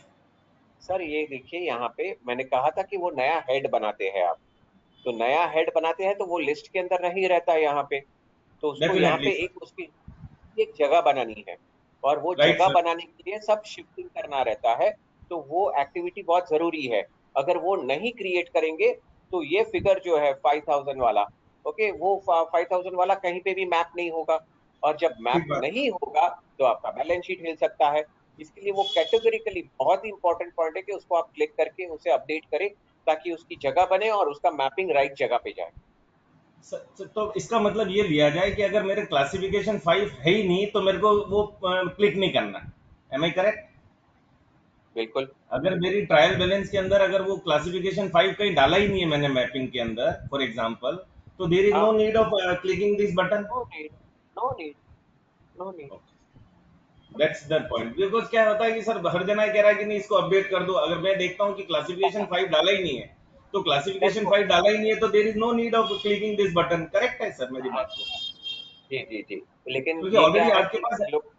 Sir, ये देखिए यहाँ पे मैंने कहा था कि वो नया हेड बनाते हैं आप, तो नया हेड बनाते हैं तो वो लिस्ट के अंदर नहीं रहता यहाँ पे, तो उसको यहाँ डेफिनेटली पे सर, एक उसकी एक जगह बनानी है, और वो राइट जगह सर। बनाने के लिए सब शिफ्टिंग करना रहता है। तो वो एक्टिविटी बहुत जरूरी है। अगर वो नहीं क्रिएट करेंगे तो ये फिगर जो है 5000 वाला, ओके, वो 5000 वाला कहीं पे भी मैप नहीं होगा, और जब मैप ठीक बात। नहीं होगा तो आपका बैलेंस शीट हिल सकता है। इसके लिए वो कैटेगोरिकली बहुत ही इंपॉर्टेंट पॉइंट है कि उसको आप क्लिक करके उसे अपडेट करें, ताकि उसकी जगह बने और उसका मैपिंग राइट जगह पे जाए। तो इसका मतलब ये लिया जाए कि अगर मेरे क्लासिफिकेशन 5 है ही नहीं तो मेरे को वो क्लिक नहीं करना, एम आई करेक्ट? बिल्कुल। अगर मेरी ट्रायल बैलेंस के अंदर अगर वो क्लासिफिकेशन 5 कहीं डाला ही नहीं है मैंने मैपिंग के अंदर फॉर एग्जांपल, तो देयर इज नो हाँ, need of clicking this button. No need, no need, no need. That's the point, because क्या होता है कि सर हर जना कह रहा है कि नहीं इसको अपडेट कर दो, अगर मैं देखता हूँ कि क्लासिफिकेशन 5 डाला ही नहीं है, तो क्लासिफिकेशन 5 डाला ही नहीं है तो there is no need of clicking this button. Correct है सर मेरी बात को? जी जी जी, लेकिन क्योंकि ये क्या ऑलरेडी है आपके कि पास है। लोग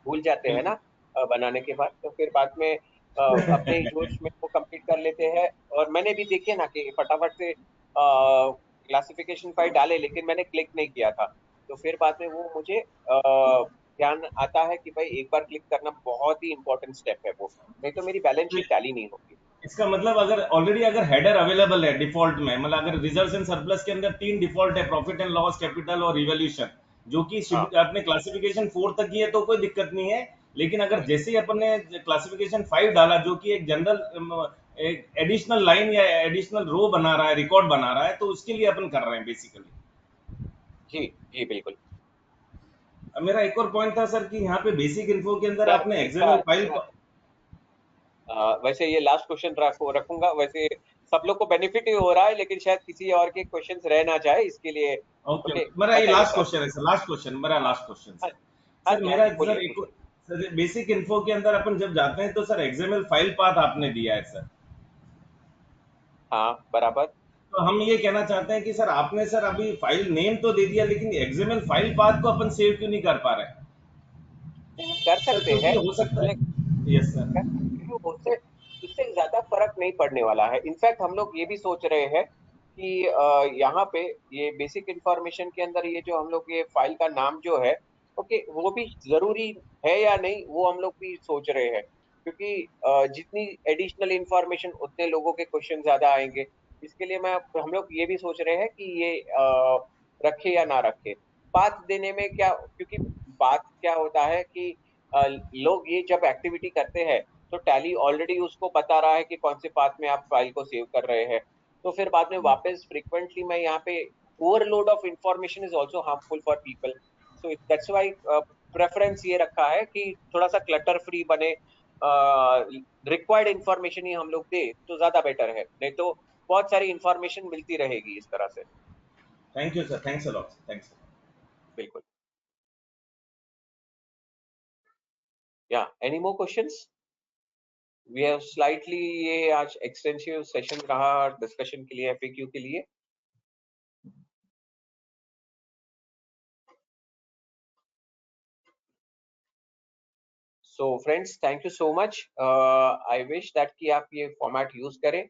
भूल जाते हैं ना बिल्कुल। बनाने के बाद, तो फिर बाद में अपने ही जोश में वो कंप्लीट कर लेते हैं। और मैंने भी देखिए ना कि फटाफट से क्लासिफिकेशन 5 डाले, लेकिन मैंने क्लिक नहीं किया था, तो फिर बाद में वो मुझे ध्यान आता है कि भाई एक बार क्लिक करना बहुत ही इंपॉर्टेंट स्टेप है वो, नहीं तो मेरी बैलेंस शीट टैली नहीं होगी। इसका मतलब अगर ऑलरेडी अगर हेडर अवेलेबल है डिफॉल्ट में, मतलब अगर रिजर्व्स एंड सरप्लस के अंदर 3 डिफॉल्ट है, प्रॉफिट एंड लॉस, कैपिटल और रिवॉल्यूशन, जो कि हाँ अपने क्लासिफिकेशन 4 तक ही है तो कोई दिक्कत नहीं है। लेकिन अगर जैसे ही अपन ने क्लासिफिकेशन 5 डाला जो कि एक जनरल एक एडिशनल लाइन या एडिशनल रो बना रहा है, रिकॉर्ड बना रहा है, तो उसके लिए अपन कर रहे हैं बेसिकली। जी जी बिल्कुल। मेरा एक और पॉइंट था सर कि यहाँ पे बेसिक इन्फो के अंदर सर आपने इसका एक्सएमएल फाइल वैसे ये लास्ट क्वेश्चन रखूंगा, वैसे सब लोग को बेनिफिट ही हो रहा है, लेकिन शायद किसी और के क्वेश्चंस रह ना जाए, इसके लिए ओके, ओके मेरा ये बताइए लास्ट सर। क्वेश्चन है सर, लास्ट क्वेश्चन मेरा लास्ट क्वेश्चन हाँ सर। हाँ सर जी, हाँ मेरा जी, बोलिए सर एक पूछिए। सर बेसिक इन्फो के अंदर अपन जब जाते हैं तो सर एक्सएमएल फाइल पाथ आपने दिया है सर, हाँ बराबर। तो हम ये कहना चाहते हैं कि सर आपने सर अभी फाइल नेम तो दे दिया लेकिन एक्सएमएल फाइल पाथ को अपन सेव क्यों नहीं कर पा रहे कर सर? सकते क्योंकि हैं, हो सकता ले- है, यस सर। कर सकते हैं, उससे उससे ज्यादा फर्क नहीं पड़ने वाला है। इनफैक्ट हम लोग ये भी सोच रहे हैं कि यहाँ पे ये बेसिक इंफॉर्मेशन के अंदर ये जो हम लोग ये फाइल का नाम जो है, ओके, वो भी जरूरी है या नहीं वो हम लोग भी सोच रहे हैं, क्योंकि जितनी एडिशनल इंफॉर्मेशन उतने लोगों के क्वेश्चन ज्यादा आएंगे। इसके लिए हम लोग ये भी सोच रहे हैं कि ये रखे या ना रखे। पाथ देने में क्या, क्योंकि बात क्या होता है कि लोग ये जब एक्टिविटी करते हैं तो टैली ऑलरेडी उसको बता रहा है कि कौन से पाथ में आप फाइल को सेव कर रहे हैं। तो फिर बाद में वापस फ्रीक्वेंटली मैं यहाँ पे overload of information is also harmful for people. So that's why preference ये रखा है कि थोड़ा सा क्लटर फ्री बने, रिक्वायर्ड इंफॉर्मेशन ही हम लोग दे तो ज्यादा बेटर है, नहीं तो बहुत सारी इंफॉर्मेशन मिलती रहेगी इस तरह से। Thank you sir, thanks a lot, thanks. बिल्कुल। या any more questions? We have slightly, ये आज एक्सटेंसिव सेशन रहा डिस्कशन के लिए, एफएक्यू के लिए। So friends, thank you so much. I wish that कि आप ये फॉर्मेट यूज करें।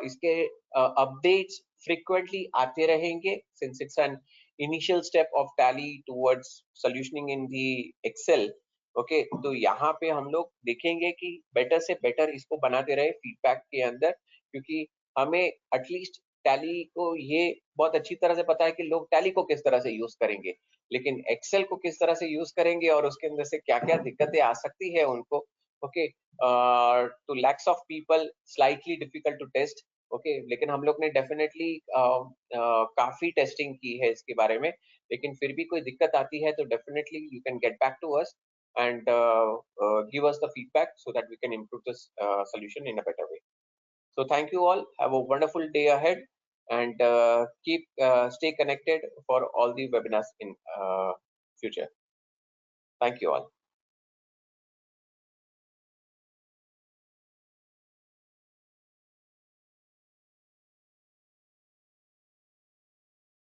इसके अपडेट्स फ्रीक्वेंटली आते रहेंगे, since it's an initial step of Tally towards solutioning in the Excel. Okay, तो यहाँ पे हम लोग देखेंगे कि बेटर से बेटर इसको बनाते रहे फीडबैक के अंदर, क्योंकि हमें एटलीस्ट टैली को ये बहुत अच्छी तरह से पता है कि लोग टैली को किस तरह से यूज करेंगे, लेकिन एक्सेल को किस तरह से यूज करेंगे और उसके अंदर से क्या क्या दिक्कतें आ सकती है उनको, okay, to lakhs of people slightly difficult to test. Okay, लेकिन हम लोग ने डेफिनेटली काफी टेस्टिंग की है इसके बारे में, लेकिन फिर भी कोई दिक्कत आती है तो definitely you can get back to us and give us the feedback so that we can improve this solution in a better way. So thank you all. Have a wonderful day ahead, and stay connected for all the webinars in future. Thank you all.